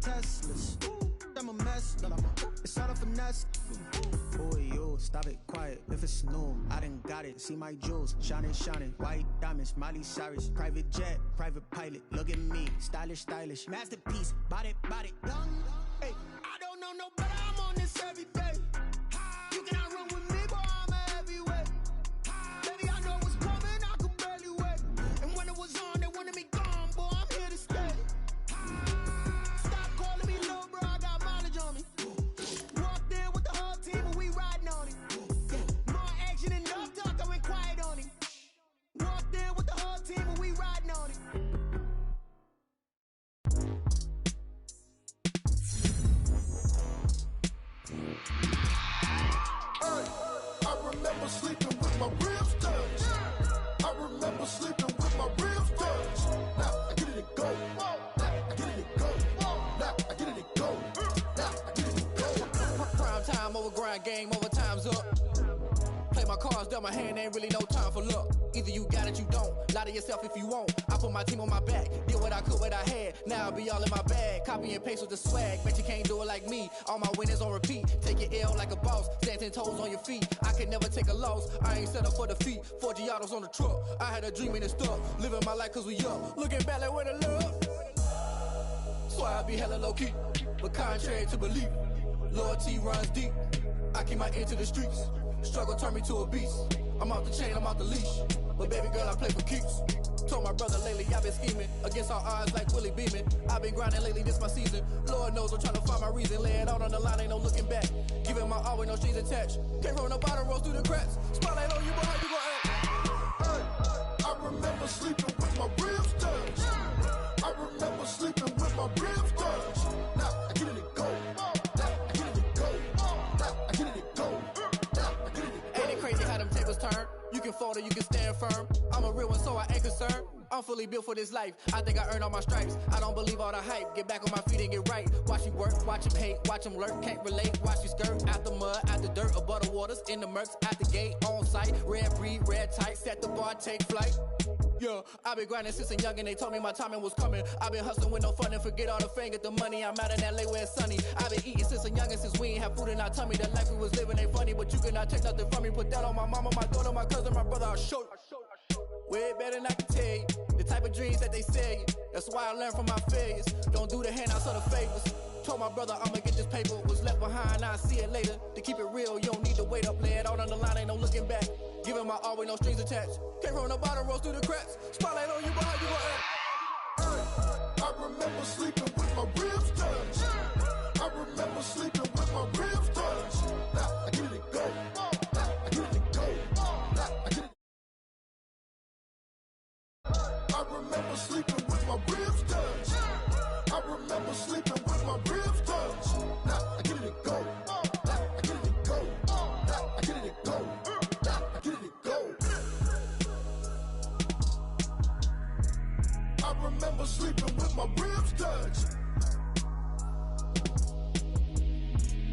Teslas. I'm a mess, it's all a finesse. Boy, you stop it, quiet. If it's new, I done got it. See my jewels, shining, shining. White diamonds, Miley Cyrus. Private jet, private pilot. Look at me, stylish, stylish. Masterpiece, body, body. Young, hey, I don't know no better. I'm on this every day. You cannot run with me, boy. I'm a heavyweight. Baby, I know what's coming. I could barely wait. And when it was on, they wanted me gone, boy. I'm here to stay. Stop calling me little bro. I got mileage on me. Walked in with the whole team and we riding on it. More action and no talk. I went quiet on it. Walked in with the whole team and we riding on it. I remember sleeping with my ribs touched. I remember sleeping with my ribs touched. Now I get it to go. Now I get it to go. Now I get it to go. Now I get it to go. Prime time over grind game, over time's up. Play my cards, dealt my hand, ain't really no time for luck. Either you got it, you don't. Lie to yourself if you won't. I put my team on my back, did what I could, what I had. Now I'll be all in my bag. Copy and paste with the swag. Bet you can't do it like me. All my winners on repeat. Take your L like a boss. Stand 10 toes on your feet. I can never take a loss. I ain't set up for defeat. 4 Giottos on the truck. I had a dream and it stuck. Living my life cause we up. Looking back like where the love. So I be hella low key. But contrary to belief, loyalty runs deep. I keep my ear to the streets. Struggle turned me to a beast. I'm off the chain, I'm off the leash. But baby girl, I play for keeps. Told my brother lately, I've been scheming. Against all odds like Willie Beeman. I've been grinding lately, this my season. Lord knows I'm trying to find my reason. Lay it out on the line, ain't no looking back. Giving my all with no strings attached. Came from the bottom, rose through the cracks. Spotlight on you, but how you gon' act? I remember sleeping with my ribs touched. I remember sleeping with my ribs touched. Now I get it to go. Now I get it to go. Now I get it to go. Now I get it to go. Ain't it crazy how them tables turn? You can fold or you can stand firm. I'm a real one, so I ain't concerned. I'm fully built for this life. I think I earned all my stripes. I don't believe all the hype. Get back on my feet and get right. Watch you work, watch him hate, watch him lurk. Can't relate, watch you skirt. Out the mud, out the dirt, above the waters, in the murks, out the gate, on site. Red breed, red tight, set the bar, take flight. Yeah, I been grinding since a youngin', they told me my timing was coming. I been hustling with no fun and forget all the fame, get the money. I'm out in LA where it's sunny. I been eating since a youngin', since we ain't have food in our tummy. The life we was living ain't funny, but you cannot take nothing from me. Put that on my mama, my daughter, my cousin, my brother, I'll show you. Way better than I can tell you. The type of dreams that they sell you. That's why I learned from my failures. Don't do the handouts or the favors. Told my brother I'ma get this paper. Was left behind, I'll see it later. To keep it real, you don't need to wait up. Lay it out on the line, ain't no looking back. Giving my all with no strings attached. Came from the bottom, rose through the cracks. Spotlight on you, but how you gon' act? I remember sleeping with my ribs touched. I remember sleeping with my ribs touched. Now I get it to go. Now I get it to go. Now I get it. I remember sleeping with my ribs touched. I remember sleeping with my ribs touched. Now I get it to go. Now I get it to go. Now I get it to go. Now I get it to go. I remember sleeping with my ribs touched.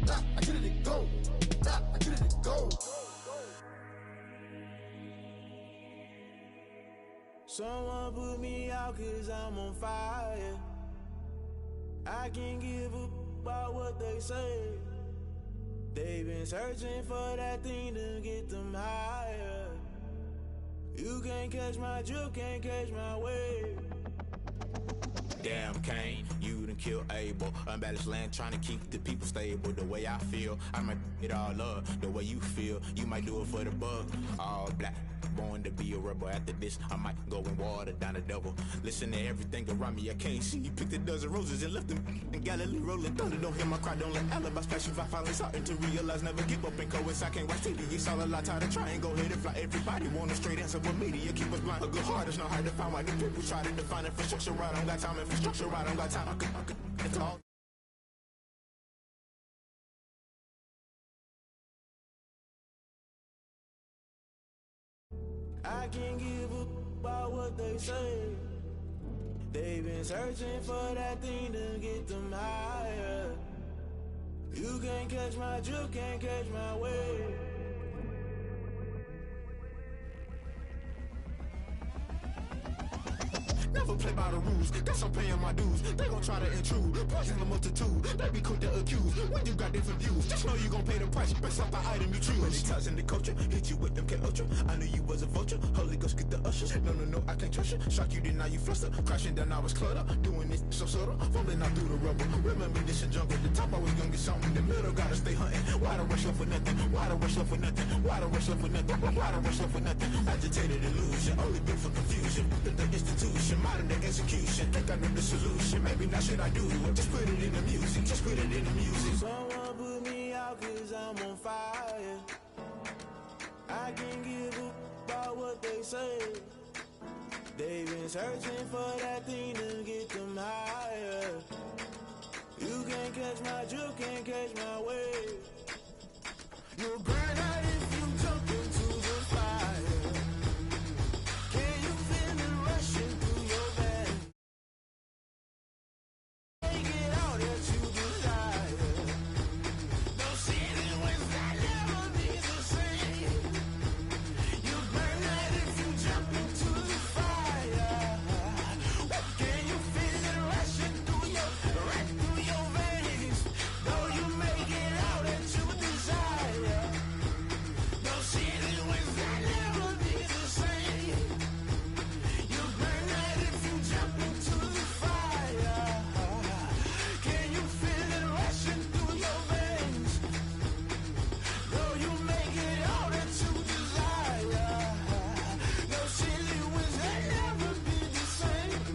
Now I get it to go. Now I get it to go. Someone put me out cause I'm on fire. I can't give a about what they say. They've been searching for that thing to get them higher. You can't catch my drift, can't catch my wave. Damn Kane, you done killed Abel. Unbalanced land trying to keep the people stable. The way I feel, I might it all up. The way you feel, you might do it for the bug. All black, born to be a rebel. After this, I might go and water down the devil. Listen to everything around me, I can't see. Picked a dozen roses and left them in Galilee rolling thunder. Don't hear my cry, don't let alibis pass you. I finally starting to realize, never give up and coincide. Can't watch TV, it's all a lot. Tired of trying, go ahead and fly. Everybody want a straight answer, but media keep us blind. A good heart is not hard to find. Why the people try to define infrastructure right? I don't got time, infrastructure right? I don't got time. It's all. I can't give a about what they say. They've been searching for that thing to get them higher. You can't catch my drift, can't catch my wave. Never never play by the rules. Guess I'm paying my dues. They gon' try to intrude. Poison the multitude. They be quick to accuse. When you got different views, just know you gon' pay the price. Based off the item you choose. Many times in the culture, hit you with them K-Ultra. I knew you was a vulture. Holy Ghost get the ushers. No, I can't trust you. Shock you, then now you fluster. Crashing down, I was cluttered. Doing this so subtle. Fumbling out through the rubble. Remember this in jungle. The top always gonna get something. The middle gotta stay hunting. Why the rush up for nothing? Why the rush up for nothing? Why the rush up for nothing? Why the rush up for nothing? Agitated illusion. Only built for confusion. The institution. Modern day execution. Think I know the solution. Maybe not should I do it. Just put it in the music. Just put it in the music. Someone put me out cause I'm on fire. I can't give a about what they say. They've been searching for that thing to get them higher. You can't catch my drift, can't catch my wave. You'll burn out if you jump into the fire. Can you feel it rushing through your veins? Take it out that you desire. No city was that never be the same. You burn out if you jump into the fire. Can you feel it rushing through your veins? Though you make it out that you desire. No city was that never be the same. You burn out if you jump into the fire. Can you feel it rushing through your veins? Though you make it out that you desire. No city was that never be the same.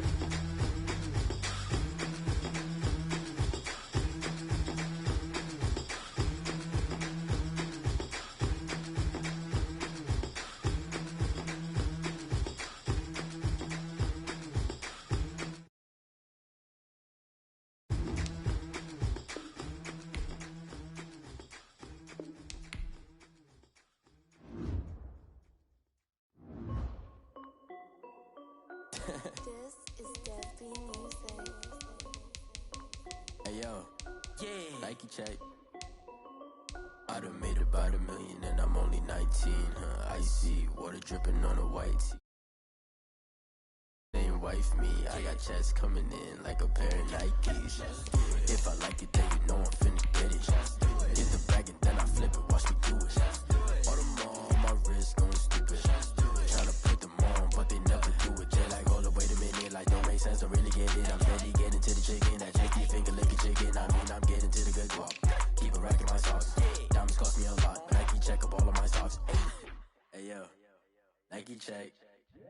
This is Debbie Music. Hey yo, Nike check. I done made about $1 million and I'm only 19. Icy water dripping on a white tee. Ain't wife me, I got checks coming in like a pair of Nikes. If I like it, then you know I'm finna get it. Get the bag and then I flip it, watch me do it. All them on my wrist going stupid. Tryna put them on, but they never do it. They like, hold up, wait a minute, like don't make sense to really get it. I'm steady getting to the chicken, that chicky finger licking chicken. I mean, I'm getting to the good guap. Keep a rack in my socks. Diamonds cost me a lot. Nike check up all of my socks. Hey yo, Nike check.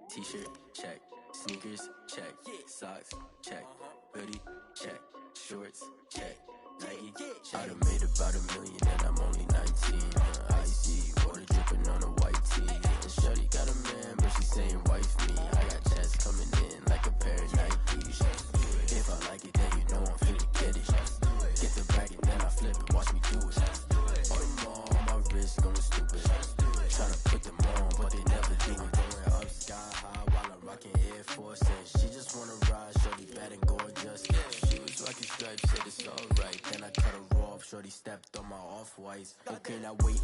T-shirt check. Sneakers check. Socks check. Hoodie check. Shorts check. Nike check. I done made about $1 million and I'm only 19. Icy water dripping on a white tee. And shorty got a man, but she saying wife me. I got checks coming in like a pair of Nikes. If I like it, then you know I'm finna get it. Get the bag and then I flip it, watch me do it. All them on my wrist going stupid. Tryna put them on, but they never do it. Going up sky high while I'm rocking Air Force. And she just wanna ride, shorty bad and gorgeous. She was rocking stripes, said it's alright. Then I cut her off, shorty stepped on my off-whites. Okay, now wait.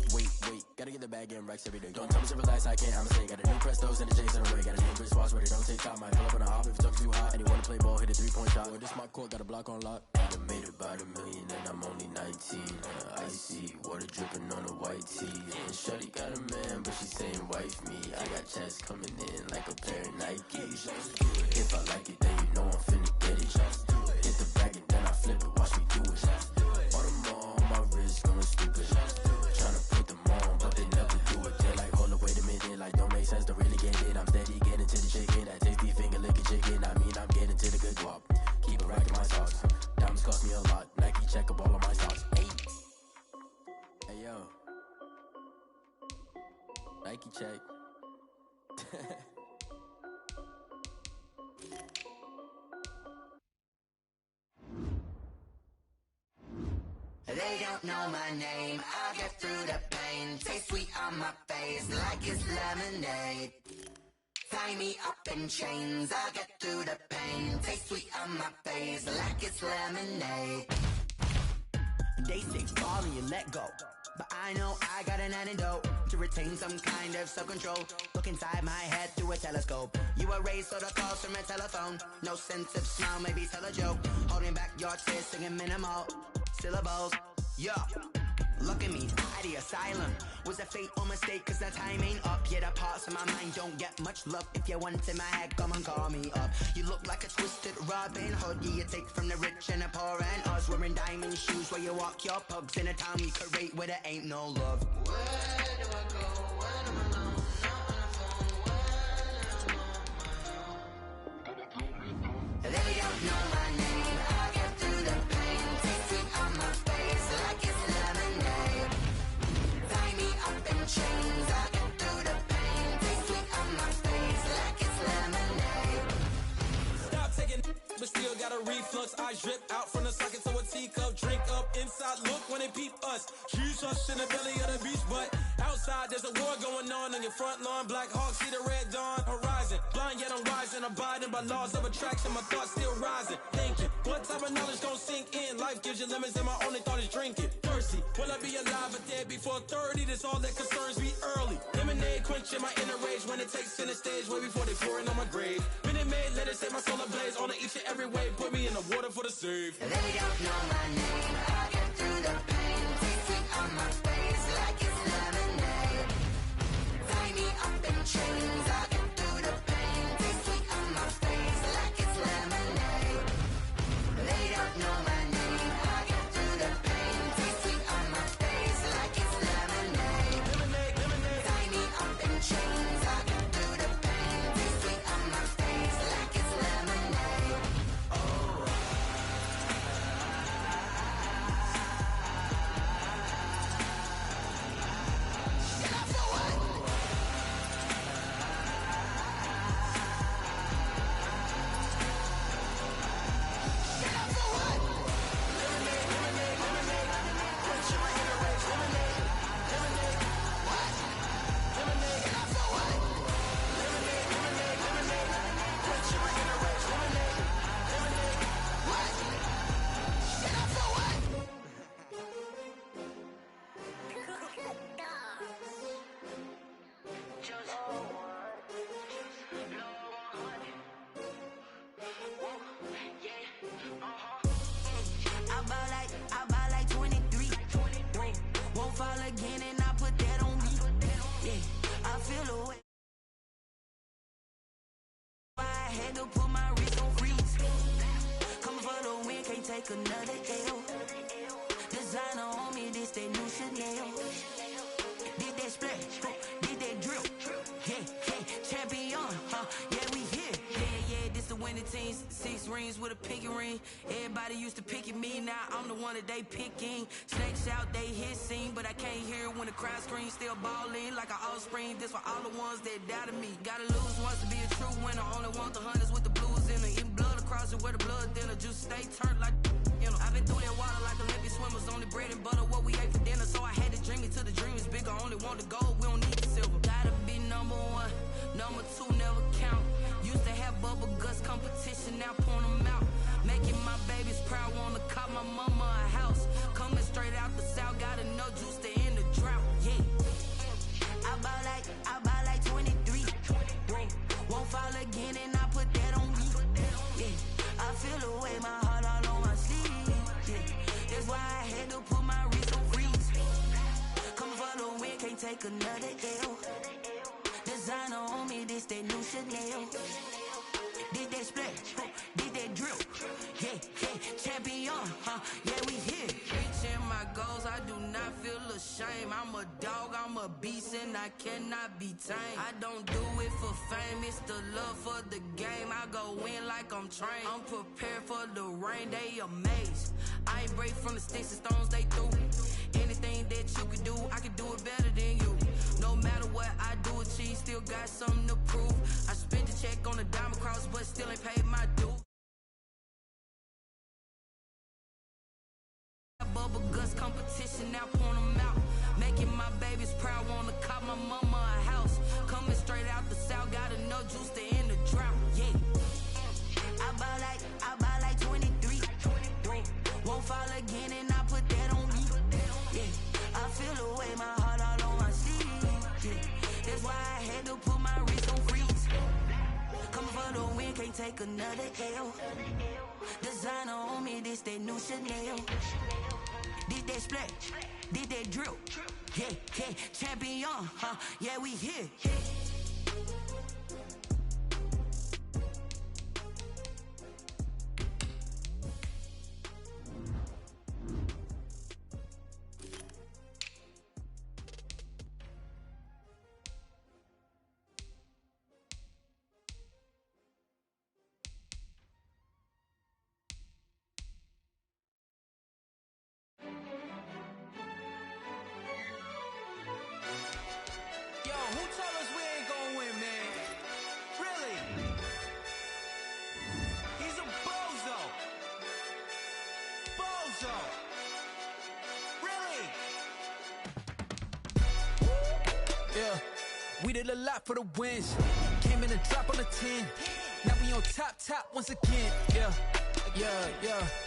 Gotta get the bag and racks every day. Don't tell me to relax, I can't, I'ma say. Got a new Prestos and a J's in the way. Got a new Chris Foss, but it don't take time. Might pull up on a hop if it's too hot. And he wanna play ball, hit a 3-point shot. Or this my court, got a block on lock. I done made about $1 million and I'm only 19. Icy water dripping on a white tee. And shorty got a man, but she saying wife me. I got checks coming in like a pair of Nikes. If I like it, then you know I'm finna get it. Get the bag and then I flip it, watch me do it. All them on my wrist going stupid. Tryna put them on, but they never do it. They like, hold up, wait a minute, like don't make sense to really get it. I'm steady getting to the chicken, that tasty finger licking chicken. I mean, I'm getting to the good guap. Keep a rack in my socks. Diamonds cost me a lot. Nike check up all of my socks. Hey yo, Nike check. They don't know my name, I'll get through the pain. Taste sweet on my face like it's lemonade. Tie me up in chains, I'll get through the pain. Taste sweet on my face like it's lemonade. They say fall and you let go. But I know I got an antidote to retain some kind of self-control. Look inside my head through a telescope. You erase all the calls from a telephone. No sense of smile, maybe tell a joke. Holding back your tears, singing minimal syllables. Yo, look at me, at the asylum. Was a fate or mistake, cause the time ain't up. Yeah, the parts of my mind don't get much love. If you want in my head, come and call me up. You look like a twisted Robin Hood. Yeah, you take from the rich and the poor and us. Wearing diamond shoes while you walk your pugs in a town you could rate where there ain't no love. Where do I go? When I'm alone? Not on the phone. When I'm on my own. They don't know my name. I get through the pain. Taste sweet on my face like it's lemonade. Tie me up in chains. I get through the pain. Taste sweet on my face like it's lemonade. Stop taking, but still got a reflux. Eyes drip out from the socket to a teacup. Drink up inside, look when they peep us. Shoes us in the belly of the beach, but outside there's a war going on your front lawn. Black Hawk, see the red dawn horizon. Blind yet I'm rising, abiding by laws of attraction. My thoughts still rising, thinking what type of knowledge gon' sink in? Life gives you lemons and my only thought is drinking. Thirsty, will I be alive or dead before 30? That's all that concerns me early. Lemonade quenching my inner rage when it takes center stage way before they pouring on my grave. Minute Maid, let it set my soul ablaze on each and every way. Put me in the water for the save. They don't know my name. I get through the pain. Taste sweet on my face like it's lemonade. Tie me up in chains. I get through the pain. Taste sweet on my face like it's lemonade. They don't know my name. I get through the pain. Taste sweet on my face like it's lemonade. Tie me up in chains. I get through the pain. Taste sweet on my face like it's lemonade. I buy like 23. Won't fall again and I put that on me. Yeah, I feel away. I had to put my wrist on freeze. Coming for the win, can't take another L. Designer on me, this that new Chanel. Did that splash, did that drip. Yeah, champion, yeah, we here. Yeah, this the winning team. 6 rings with a pinky ring. Everybody used to pick at me, now I'm the one that they picking. Snakes out, they hit scene, but I can't hear it when the crowd screams. Still balling like an offspring. This for all the ones that doubted me. Gotta lose once to be a true winner. Only want the hunters with the blues in it. Eating blood across it where the blood dinner. Juice stay turned like, you know. I've been through that water like Olympic swimmers. Only bread and butter, what we ate for dinner. So I had to dream it till the dream is bigger. Only want the gold, we don't need the silver. Gotta be number 1, number 2 never count. Used to have bubble guts competition, now point them out. Making my babies proud, wanna cop my mama a house. Coming straight out the south, gotta know juice to end the drought. Yeah, I buy like 23. Won't fall again and I put that on me. Yeah, I feel away, my heart all on my sleeve. Yeah, that's why I had to put my wrist on freeze. Coming for the win, can't take another L. Designer on me, this that new Chanel. Did that splash, did that drip. Yeah, champion, yeah, we here. Reaching my goals, I do not feel ashamed. I'm a dog, I'm a beast, and I cannot be tamed. I don't do it for fame, it's the love for the game. I go in like I'm trained. I'm prepared for the rain, they amazed. I ain't break from the sticks and stones they threw. Anything that you can do, I can do it better than you. No matter what I do, achieve, still got something to prove. I spent the check on the diamond cross, but still ain't paid my due. Bubble guts competition, now point them out. Making my babies proud, wanna cop my mama a house. Coming straight out the south, gotta know juice to end the drought. Yeah, I buy like 23. Won't fall again and I put that on me. Yeah, I feel can't take another L. Designer on me, this that new Chanel. Did that splash, did that drill. Yeah, yeah, champion, huh? Yeah, we here. Who told us we ain't gonna win, man? Really? He's a bozo. Bozo. Really? Yeah, we did a lot for the wins. Came in a drop on a 10. Now we on top once again. Yeah.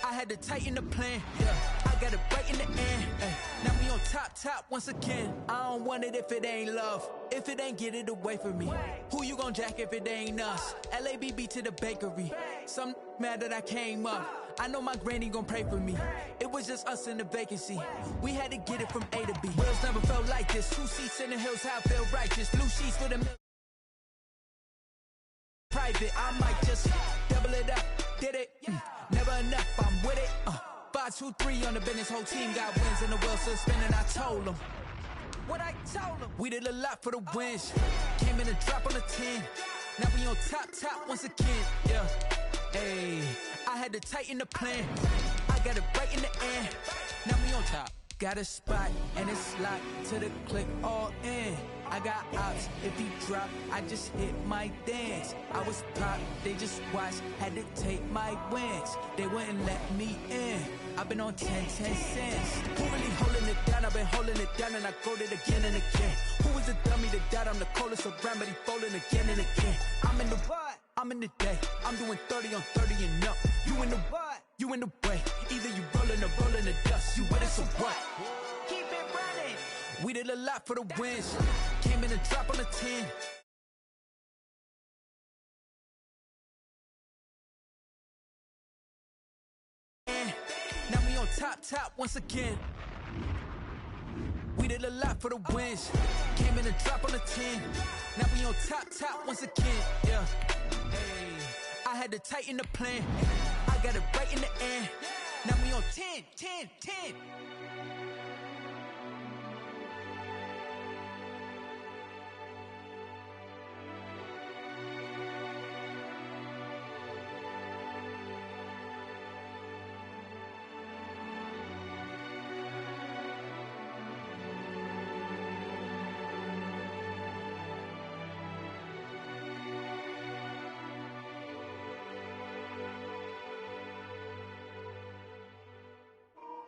I had to tighten the plan. Yeah, I got it right in the end. Now we on top once again. I don't want it if it ain't love. If it ain't, get it away from me. Who you gon' jack if it ain't us? LABB to the bakery. Some mad that I came up. I know my granny gon' pray for me. It was just us in the vacancy. We had to get it from A to B. Wheels never felt like this. 2 seats in the hills, how I feel righteous. Blue sheets for the private. I might just double it up. Did it? Never enough, I'm with it. 5, 2, 3 on the business. Whole team got wins and the wheels still spinning. I told them what I told them. We did a lot for the wins. Came in a drop on a 10. Now we on top once again. Yeah, hey, I had to tighten the plan. I got it right in the end. Now we on top. Got a spot and it's locked to the click all in. I got ops, if he drop, I just hit my dance. I was pop, they just watched, had to take my wins. They wouldn't let me in. I've been on 10 cents. Who really holding it down? I've been holding it down and I go it again and again. Who is the dummy that doubt? I'm the coldest around, but he folding again and again. I'm in the what? I'm in the day. I'm doing 30 on 30 and up. You in the what? You in the way. Either you rolling or rolling the dust. You with us or what? Keep it running. We did a lot for the wins. Came in a drop on a 10. Now we on top once again. We did a lot for the wins. Came in a drop on a 10. Now we on top once again. Yeah. Hey, I had to tighten the plan. I got it right in the end. Now we on 10.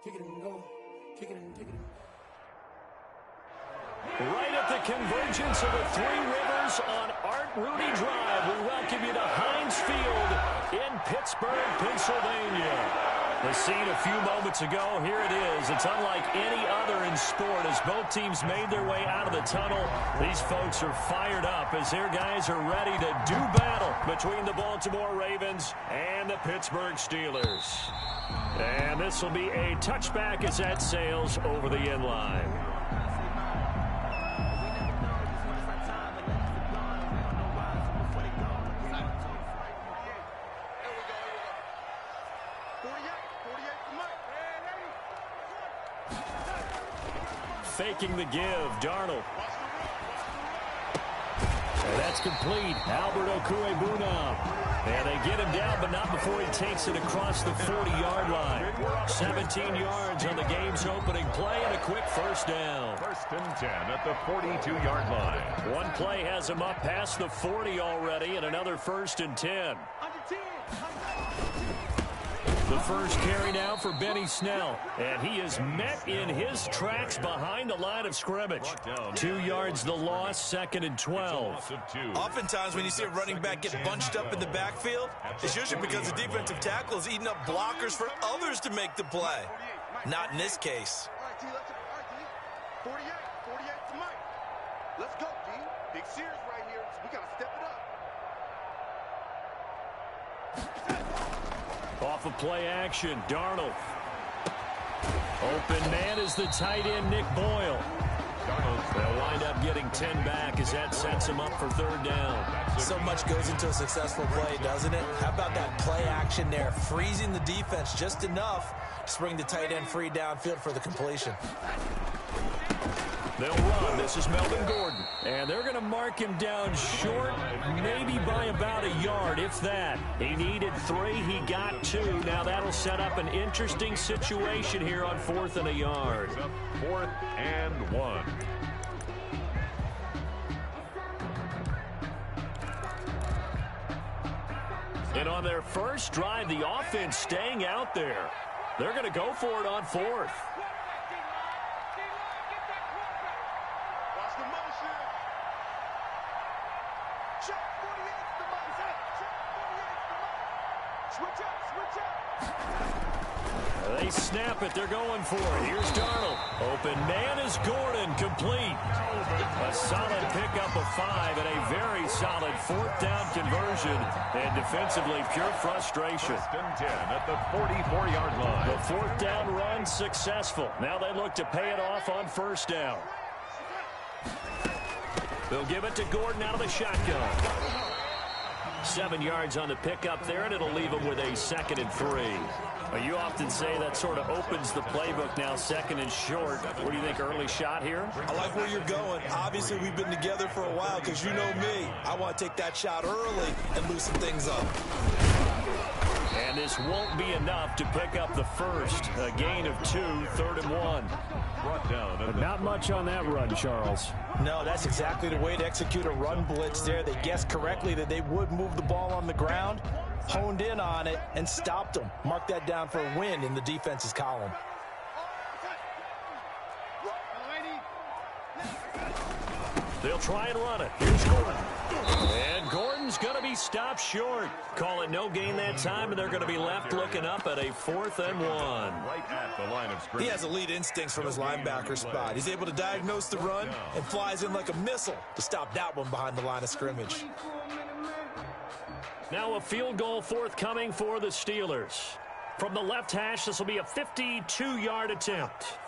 Kick it and go. Kick it and kick it. Right at the convergence of the Three Rivers on Art Rooney Drive, we welcome you to Heinz Field in Pittsburgh, Pennsylvania. The scene a few moments ago, here it is. It's unlike any other in sport as both teams made their way out of the tunnel. These folks are fired up as their guys are ready to do battle between the Baltimore Ravens and the Pittsburgh Steelers. And this will be a touchback as that sails over the end line. Faking the give, Darnold. And that's complete. Albert Okwuegbunam. And they get him down, but not before he takes it across the 40-yard line. 17 yards on the game's opening play and a quick first down. 1st and 10 at the 42-yard line. One play has him up past the 40 already, and another 1st and 10. The first carry now for Benny Snell, and he is met in his tracks behind the line of scrimmage. 2 yards the loss, 2nd and 12. Oftentimes when you see a running back get bunched up in the backfield, it's usually because the defensive tackle is eating up blockers for others to make the play. Not in this case. 48 for Mike. Let's go, D. Big series right here. We got to step it up. Off of play action, Darnold. Open man is the tight end, Nick Boyle. They'll wind up getting 10 back as that sets him up for third down. So much goes into a successful play, doesn't it? How about that play action there, freezing the defense just enough to bring the tight end free downfield for the completion. They'll run. This is Melvin Gordon. And they're going to mark him down short, maybe by about a yard, if that. He needed 3. He got 2. Now that'll set up an interesting situation here on 4th and a yard. 4th and 1. And on their first drive, the offense staying out there. They're going to go for it on 4th. They snap it. They're going for it. Here's Darnold. Open man is Gordon. Complete. A solid pickup of 5 and a very solid 4th down conversion. And defensively, pure frustration. 10 at the 44-yard line. The 4th down run successful. Now they look to pay it off on 1st down. They'll give it to Gordon out of the shotgun. 7 yards on the pickup there, and it'll leave him with a 2nd and 3. Well, you often say that sort of opens the playbook now, 2nd and short. What do you think, early shot here? I like where you're going. Obviously, we've been together for a while because you know me. I want to take that shot early and loosen things up. And this won't be enough to pick up the first. A gain of 2, 3rd and 1. Brought down. But not much on that run, Charles. No, that's exactly the way to execute a run blitz there. They guessed correctly that they would move the ball on the ground, honed in on it, and stopped them. Mark that down for a win in the defense's column. They'll try and run it. Here's Gordon. And Gordon's going to be stopped short. Call it no gain that time, and they're going to be left looking up at a 4th and 1. Right at the line of scrimmage. He has elite instincts from his linebacker spot. He's able to diagnose the run and flies in like a missile to stop that one behind the line of scrimmage. Now a field goal forthcoming for the Steelers. From the left hash, this will be a 52-yard attempt.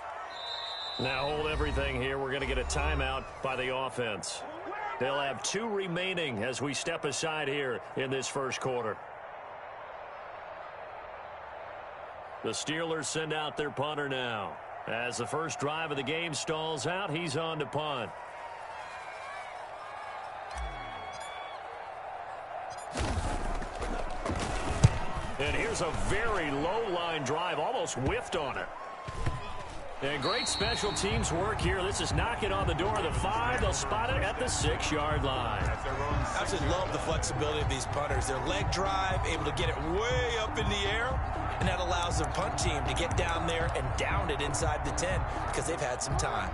Now hold everything here. We're going to get a timeout by the offense. They'll have 2 remaining as we step aside here in this first quarter. The Steelers send out their punter now. As the first drive of the game stalls out, he's on to punt. And here's a very low-line drive, almost whiffed on it. And great special teams work here. This is knocking on the door of the 5. They'll spot it at the 6-yard line. I absolutely love the flexibility of these punters. Their leg drive, able to get it way up in the air, and that allows their punt team to get down there and down it inside the 10 because they've had some time.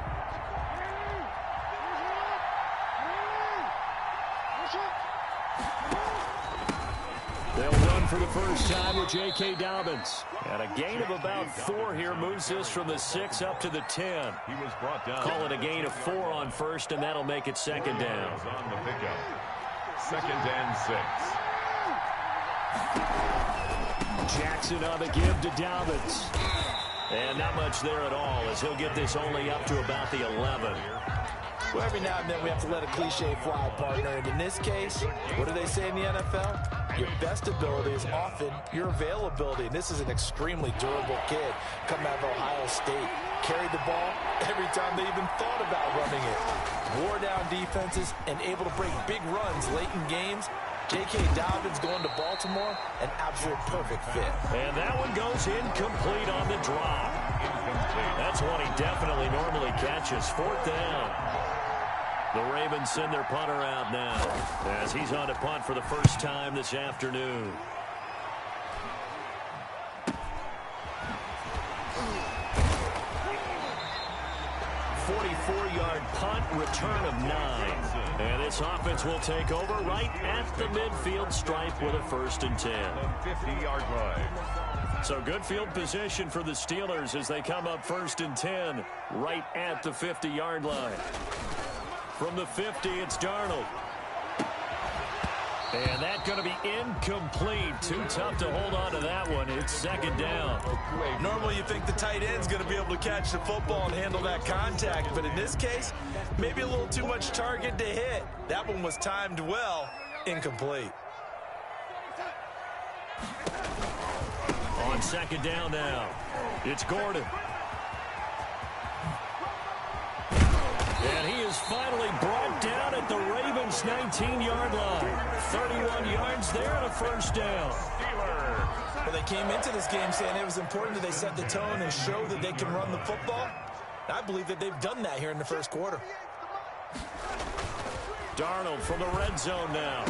They'll run for the first time with J.K. Dobbins. And a gain of about 4 here moves this from the 6 up to the 10. He was brought down. Call it a gain of 4 on first, and that'll make it 2nd down. On the pickup. 2nd and 6. Jackson on the give to Dobbins. And not much there at all as he'll get this only up to about the 11. Well, every now and then we have to let a cliche fly, partner. And in this case, what do they say in the NFL? Your best ability is often your availability. And this is an extremely durable kid coming out of Ohio State. Carried the ball every time they even thought about running it. Wore down defenses and able to break big runs late in games. J.K. Dobbins going to Baltimore, an absolute perfect fit. And that one goes incomplete on the drop. That's one he definitely normally catches. 4th down. The Ravens send their punter out now as he's on to punt for the first time this afternoon. Yard punt, return of 9. And this offense will take over right at the midfield stripe with a 1st and 10. 50-yard line. So good field position for the Steelers as they come up 1st and 10 right at the 50-yard line. From the 50, it's Darnold. And that's going to be incomplete. Too tough to hold on to that one. It's second down. Normally you think the tight end's going to be able to catch the football and handle that contact, but in this case, maybe a little too much target to hit. That one was timed well. Incomplete. On second down now, it's Gordon. And he is finally brought down at the Ravens' 19-yard line. 31 yards there and a first down. Well, they came into this game saying it was important that they set the tone and show that they can run the football. I believe that they've done that here in the first quarter. Darnold from the red zone now.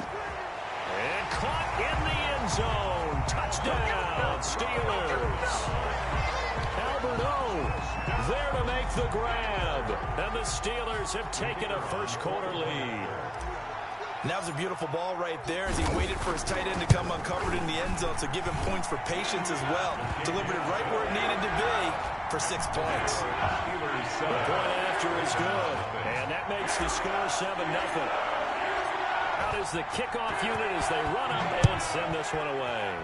And caught in the end zone. Touchdown, Steelers. Albert O there to make the grab. And the Steelers have taken a first-quarter lead. And that was a beautiful ball right there as he waited for his tight end to come uncovered in the end zone, so give him points for patience as well. Delivered it right where it needed to be for 6 points. The point after is good, and that makes the score 7-0. Out is the kickoff unit as they run up and send this one away.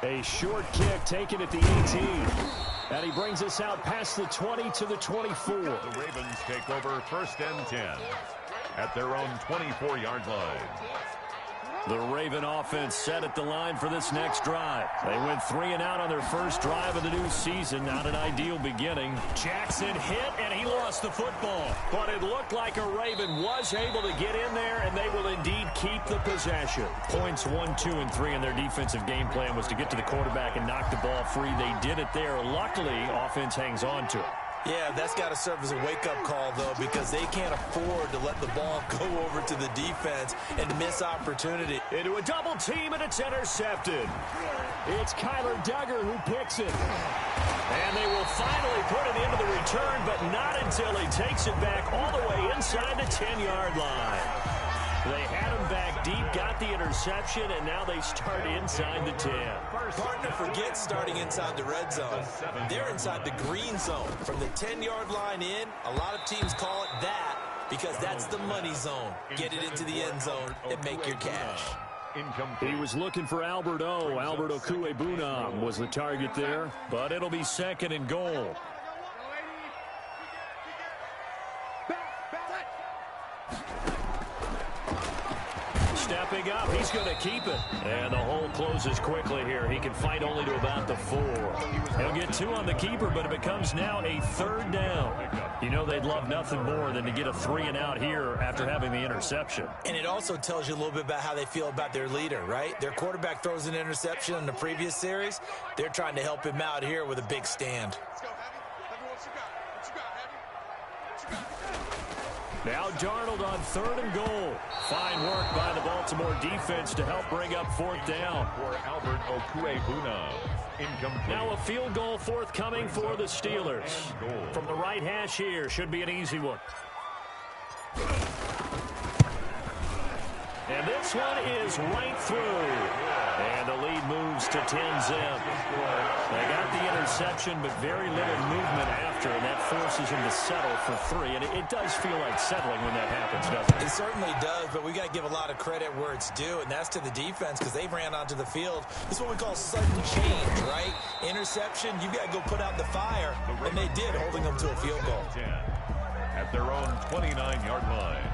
A short kick taken at the 18. And he brings us out past the 20 to the 24. The Ravens take over 1st and 10 at their own 24-yard line. The Raven offense set at the line for this next drive. They went 3 and out on their first drive of the new season. Not an ideal beginning. Jackson hit, and he lost the football. But it looked like a Raven was able to get in there, and they will indeed keep the possession. Points 1, 2, and 3 in their defensive game plan was to get to the quarterback and knock the ball free. They did it there. Luckily, offense hangs on to it. Yeah, that's got to serve as a wake-up call, though, because they can't afford to let the ball go over to the defense and miss opportunity. Into a double team, and it's intercepted. It's Kyler Duggar who picks it. And they will finally put it into the return, but not until he takes it back all the way inside the 10-yard line. They had him back deep, got the interception, and now they start inside the 10. Partner forgets starting inside the red zone. They're inside the green zone. From the 10-yard line in, a lot of teams call it that because that's the money zone. Get it into the end zone and make your cash. He was looking for Albert O. Albert Okuebunam was the target there, but it'll be 2nd and goal. Stepping up, he's going to keep it. And the hole closes quickly here. He can fight only to about the 4. He'll get 2 on the keeper, but it becomes now a 3rd down. You know they'd love nothing more than to get a 3 and out here after having the interception. And it also tells you a little bit about how they feel about their leader, right? Their quarterback throws an interception in the previous series. They're trying to help him out here with a big stand. Now Darnold on 3rd and goal. Fine work by the Baltimore defense to help bring up 4th down. For Albert Okuebunam. Incomplete. Now a field goal forthcoming for the Steelers. From the right hash here, should be an easy one. And this one is right through. And the lead moves to 10-zip. They got the interception, but very little movement after, and that forces him to settle for 3. And it does feel like settling when that happens, doesn't it? It certainly does, but we got to give a lot of credit where it's due, and that's to the defense because they ran onto the field. This is what we call sudden change, right? Interception, you got to go put out the fire, and they did, holding them to a field goal. At their own 29-yard line.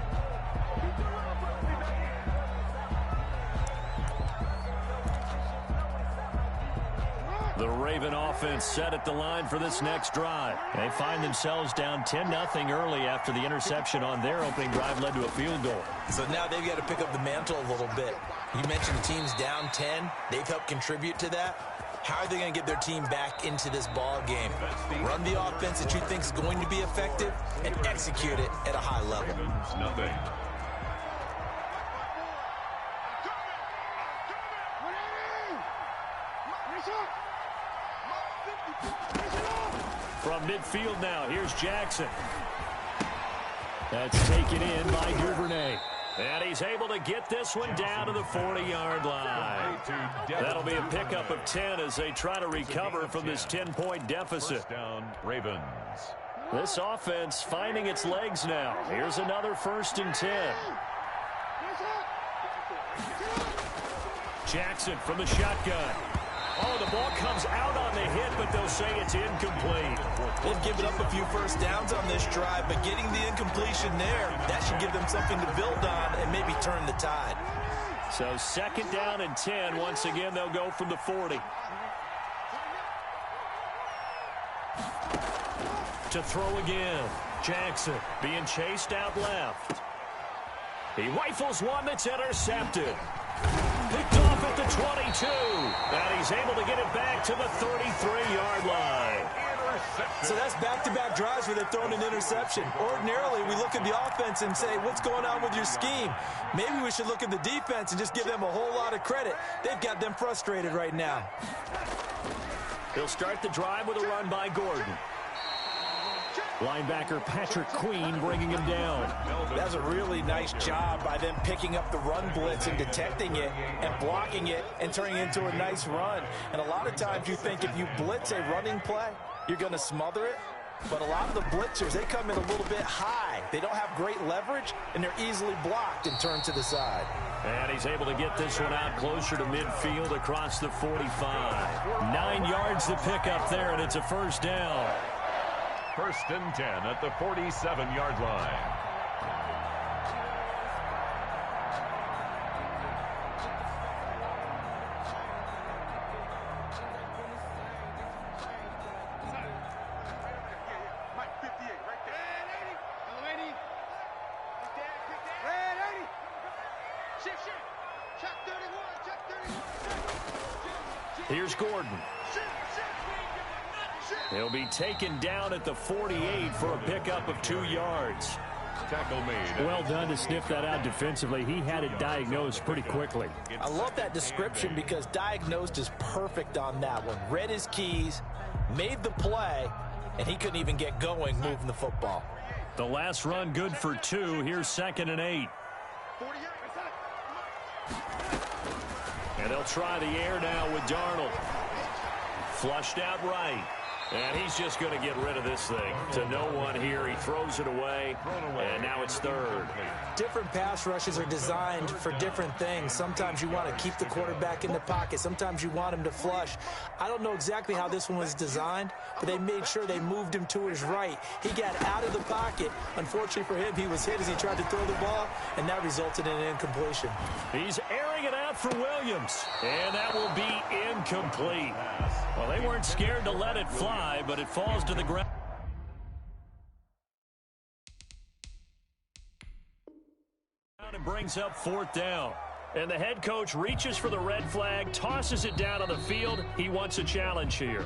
The Raven offense set at the line for this next drive. They find themselves down 10-0 early after the interception on their opening drive led to a field goal. So now they've got to pick up the mantle a little bit. You mentioned the team's down 10. They've helped contribute to that. How are they going to get their team back into this ball game? Run the offense that you think is going to be effective and execute it at a high level. Nothing. From midfield now, here's Jackson. That's taken in by Duvernay. And he's able to get this one down to the 40-yard line. That'll be a pickup of 10 as they try to recover from this 10-point deficit. First down, Ravens. This offense finding its legs now. Here's another 1st and 10. Jackson from the shotgun. Oh, the ball comes out on the hit, but they'll say it's incomplete. They've given up a few first downs on this drive, but getting the incompletion there, that should give them something to build on and maybe turn the tide. So 2nd down and 10. Once again, they'll go from the 40. To throw again. Jackson being chased out left. He rifles one that's intercepted. Picked off at the 22. And he's able to get it back to the 33-yard line. So that's back-to-back drives where they've thrown an interception. Ordinarily, we look at the offense and say, what's going on with your scheme? Maybe we should look at the defense and just give them a whole lot of credit. They've got them frustrated right now. They'll start the drive with a run by Gordon. Linebacker Patrick Queen bringing him down. That's a really nice job by them picking up the run blitz and detecting it and blocking it and turning it into a nice run. And a lot of times you think if you blitz a running play, you're going to smother it. But a lot of the blitzers, they come in a little bit high. They don't have great leverage, and they're easily blocked and turned to the side. And he's able to get this one out closer to midfield across the 45. 9 yards to pick up there, and it's a 1st down. 1st and 10 at the 47-yard line. Here's Gordon. He'll be taken down at the 48 for a pickup of 2 yards. Tackle made. Well done to sniff that out defensively. He had it diagnosed pretty quickly. I love that description because diagnosed is perfect on that one. Read his keys, made the play, and he couldn't even get going moving the football. The last run good for 2. Here's 2nd and 8. And they'll try the air now with Darnold. Flushed out right. And he's just going to get rid of this thing to no one here. He throws it away, and now it's 3rd. Different pass rushes are designed for different things. Sometimes you want to keep the quarterback in the pocket. Sometimes you want him to flush. I don't know exactly how this one was designed, but they made sure they moved him to his right. He got out of the pocket. Unfortunately for him, he was hit as he tried to throw the ball, and that resulted in an incompletion. He's airing it out for Williams, and that will be incomplete. Well, they weren't scared to let it fly, but it falls to the ground. And brings up 4th down. And the head coach reaches for the red flag, tosses it down on the field. He wants a challenge here.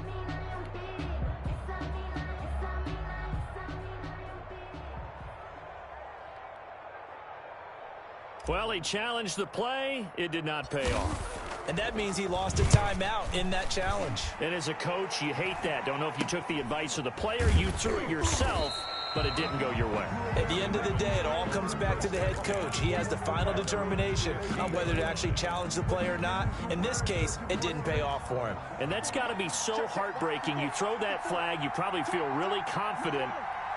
Well, he challenged the play. It did not pay off. And that means he lost a timeout in that challenge. And as a coach, you hate that. Don't know if you took the advice of the player. You threw it yourself, but it didn't go your way. At the end of the day, it all comes back to the head coach. He has the final determination on whether to actually challenge the play or not. In this case, it didn't pay off for him. And that's got to be so heartbreaking. You throw that flag, you probably feel really confident,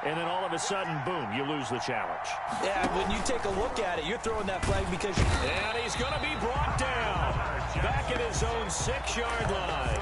and then all of a sudden, boom, you lose the challenge. Yeah, when you take a look at it, you're throwing that flag because you... And he's going to be brought down. Back at his own 6-yard line.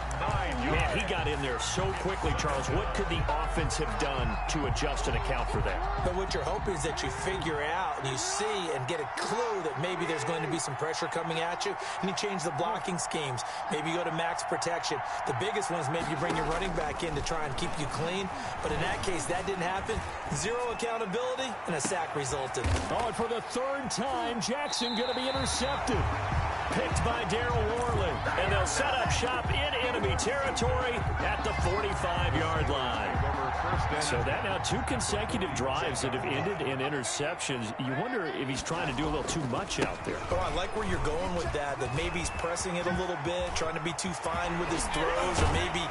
Man, he got in there so quickly, Charles. What could the offense have done to adjust and account for that? But what you're hoping is that you figure out and you see and get a clue that maybe there's going to be some pressure coming at you, and you change the blocking schemes. Maybe you go to max protection. The biggest one is maybe you bring your running back in to try and keep you clean. But in that case, that didn't happen. Zero accountability, and a sack resulted. Oh, and for the 3rd time, Jackson going to be intercepted. Picked by Darryl Worley. And they'll set up shop in enemy territory at the 45-yard line. So that now 2 consecutive drives that have ended in interceptions. You wonder if he's trying to do a little too much out there. Oh, I like where you're going with that maybe he's pressing it a little bit, trying to be too fine with his throws, or maybe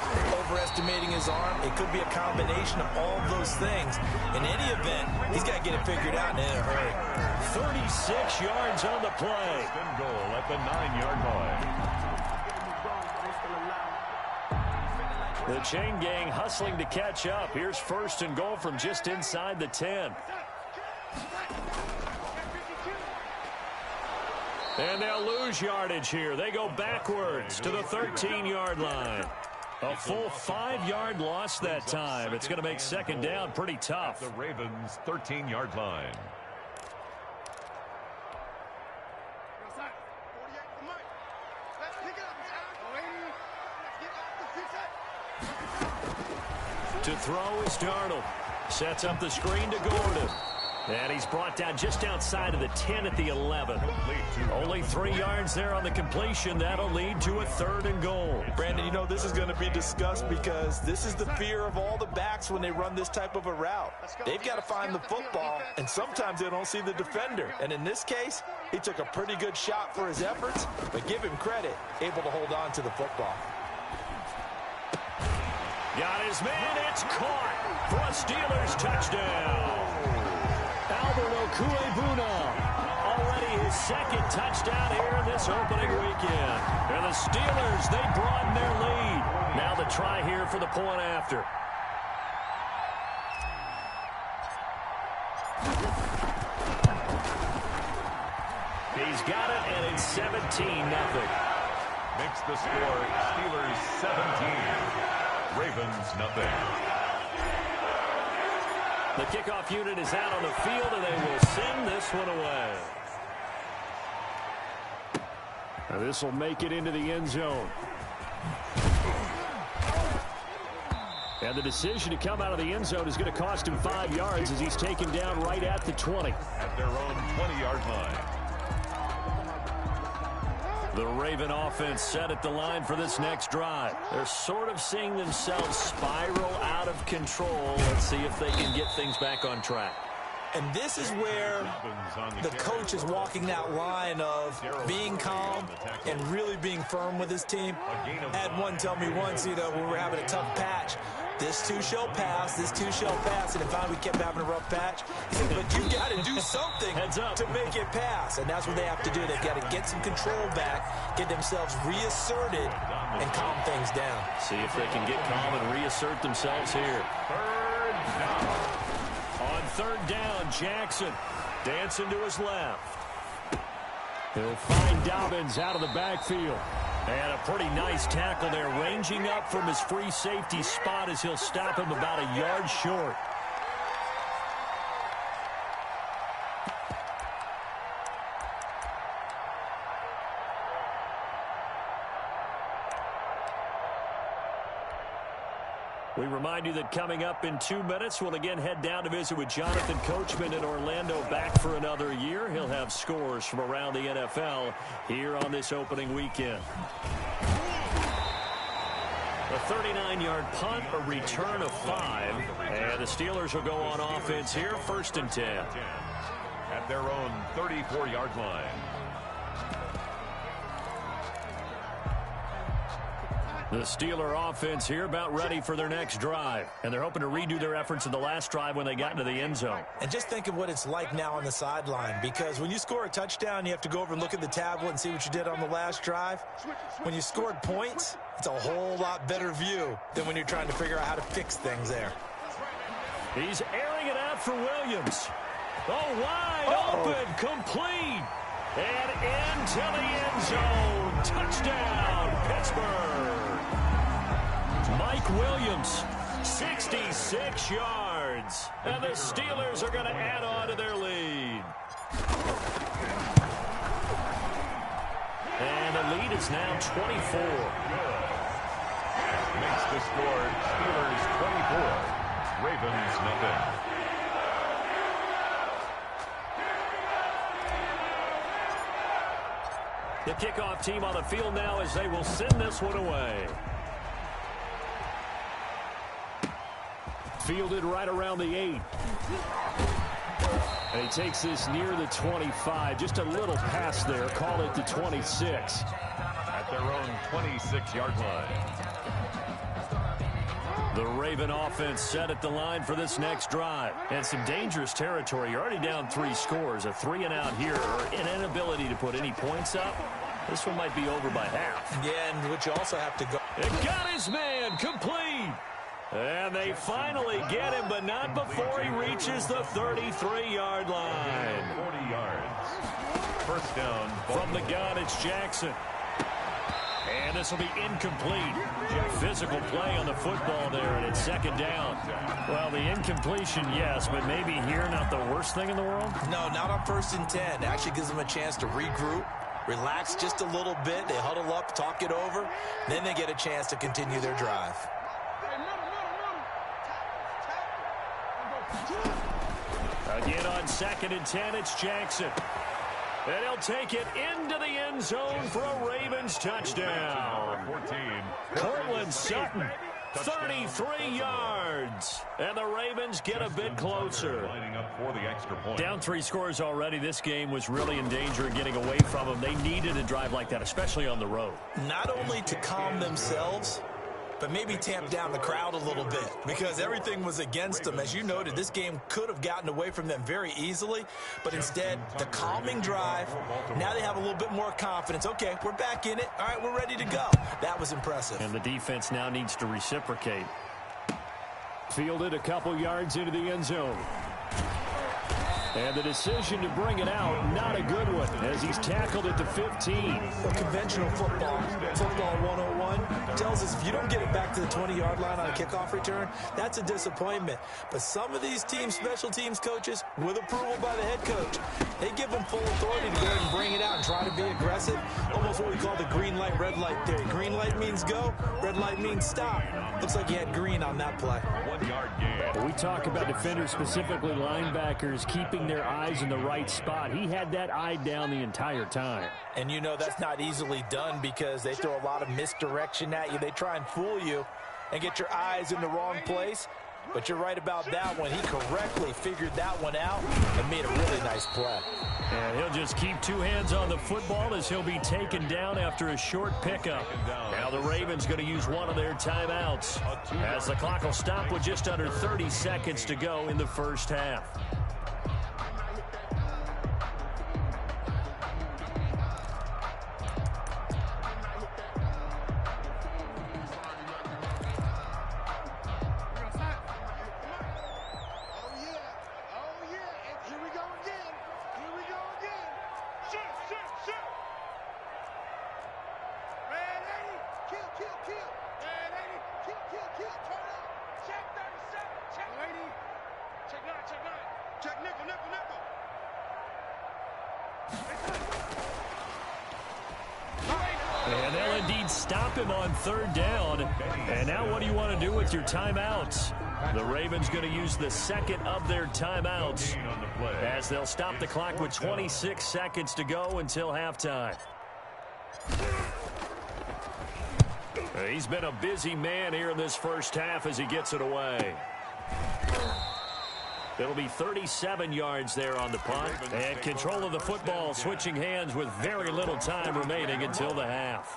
overestimating his arm. It could be a combination of all of those things. In any event, he's got to get it figured out and in a hurry. 36 yards on the play. Goal at the 9-yard line. The chain gang hustling to catch up. Here's first and goal from just inside the 10. And they'll lose yardage here. They go backwards to the 13-yard line. A full 5-yard loss that time. It's going to make second down pretty tough. The Ravens' 13-yard line. To throw is Darnold. Sets up the screen to Gordon. And he's brought down just outside of the 10 at the 11. Only 3 yards there on the completion. That'll lead to a 3rd and goal. Brandon, you know this is going to be discussed because this is the fear of all the backs when they run this type of a route. They've got to find the football, and sometimes they don't see the defender. And in this case, he took a pretty good shot for his efforts, but give him credit, able to hold on to the football. Got his man. It's caught for a Steelers touchdown. Albert Okuebuna, already his 2nd touchdown here in this opening weekend. And the Steelers, they broaden their lead. Now the try here for the point after. He's got it, and it's 17-0. Makes the score Steelers 17, Ravens nothing. The kickoff unit is out on the field, and they will send this one away. Now this will make it into the end zone. And the decision to come out of the end zone is going to cost him 5 yards as he's taken down right at the 20. At their own 20-yard line. The Raven offense set at the line for this next drive. They're sort of seeing themselves spiral out of control. Let's see if they can get things back on track. And this is where the coach is walking that line of being calm and really being firm with his team. I had one tell me once, when we were having a tough patch, this too shall pass, this too shall pass. And finally we kept having a rough patch. He said, but you got to do something to make it pass. And that's what they have to do. They've got to get some control back, get themselves reasserted, and calm things down. See if they can get calm and reassert themselves here. On 3rd down, Jackson dancing to his left. He'll find Dobbins out of the backfield. And a pretty nice tackle there, ranging up from his free safety spot as he'll stop him about a yard short. We remind you that coming up in 2 minutes, we'll again head down to visit with Jonathan Coachman in Orlando, back for another year. He'll have scores from around the NFL here on this opening weekend. A 39-yard punt, a return of 5. And the Steelers will go on offense here, 1st and 10. At their own 34-yard line. The Steeler offense here about ready for their next drive. And they're hoping to redo their efforts in the last drive when they got into the end zone. And just think of what it's like now on the sideline, because when you score a touchdown, you have to go over and look at the tablet and see what you did on the last drive. When you scored points, it's a whole lot better view than when you're trying to figure out how to fix things there. He's airing it out for Williams. Oh, wide open, complete. And into the end zone. Touchdown, Pittsburgh. Mike Williams, 66 yards. And the Steelers are going to add on to their lead. And the lead is now 24. Makes the score Steelers 24, Ravens nothing. The kickoff team on the field now as they will send this one away. Fielded right around the 8. And he takes this near the 25. Just a little pass there. Call it the 26. At their own 26-yard line. The Raven offense set at the line for this next drive. And some dangerous territory. You're already down 3 scores. A 3-and-out here, or an inability to put any points up. This one might be over by half. Yeah, and which you also have to go. It got his man complete. And they finally get him, but not before he reaches the 33-yard line. 40 yards. First down. From the gun, it's Jackson. And this will be incomplete. Physical play on the football there, and it's second down. Well, the incompletion, yes, but maybe here not the worst thing in the world? No, not on 1st and 10. It actually gives them a chance to regroup, relax just a little bit. They huddle up, talk it over. Then they get a chance to continue their drive. Again on 2nd and 10, it's Jackson. And he'll take it into the end zone for a Ravens touchdown. 14. Cortland Sutton, 33 yards. And the Ravens get a bit closer. Lining up for the extra point. Down 3 scores already. This game was really in danger of getting away from them. They needed a drive like that, especially on the road. Not only to calm themselves, but maybe tamp down the crowd a little bit because everything was against them. As you noted, this game could have gotten away from them very easily, but instead, the calming drive, now they have a little bit more confidence. Okay, we're back in it. All right, we're ready to go. That was impressive. And the defense now needs to reciprocate. Fielded a couple yards into the end zone. And the decision to bring it out, not a good one, as he's tackled at the 15. Well, conventional football 101, tells us if you don't get it back to the 20-yard line on a kickoff return, that's a disappointment. But some of these teams, special teams coaches, with approval by the head coach, they give them full authority to go ahead and bring it out and try to be aggressive. Almost what we call the green light, red light theory. Green light means go, red light means stop. Looks like he had green on that play. 1-yard gain. We talk about defenders, specifically linebackers, keeping their eyes in the right spot. He had that eye down the entire time. And you know that's not easily done because they throw a lot of misdirection at you. They try and fool you and get your eyes in the wrong place. But you're right about that one. He correctly figured that one out and made a really nice play. And he'll just keep 2 hands on the football as he'll be taken down after a short pickup. Now the Ravens going to use one of their timeouts as the clock will stop with just under 30 seconds to go in the first half. And they'll indeed stop him on 3rd down. And now what do you want to do with your timeouts? The Ravens going to use the second of their timeouts as they'll stop the clock with 26 seconds to go until halftime. He's been a busy man here in this first half as he gets it away. It'll be 37 yards there on the punt. And control of the football, switching hands with very little time remaining until the half.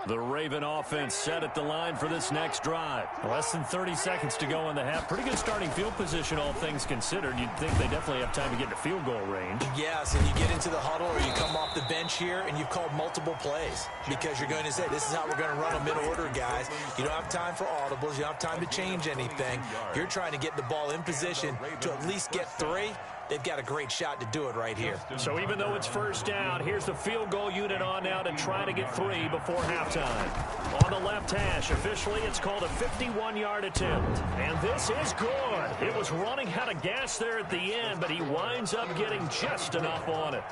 The Raven offense set at the line for this next drive. Less than 30 seconds to go in the half. Pretty good starting field position, all things considered. You'd think they definitely have time to get to field goal range. Yes, and you get into the huddle or you come off the bench here and you've called multiple plays because you're going to say, this is how we're going to run a mid-order, guys. You don't have time for audibles. You don't have time to change anything. You're trying to get the ball in position to at least get 3. They've got a great shot to do it right here. So even though it's first down, here's the field goal unit on now to try to get 3 before halftime. On the left hash, officially it's called a 51-yard attempt. And this is good. It was running out of gas there at the end, but he winds up getting just enough on it.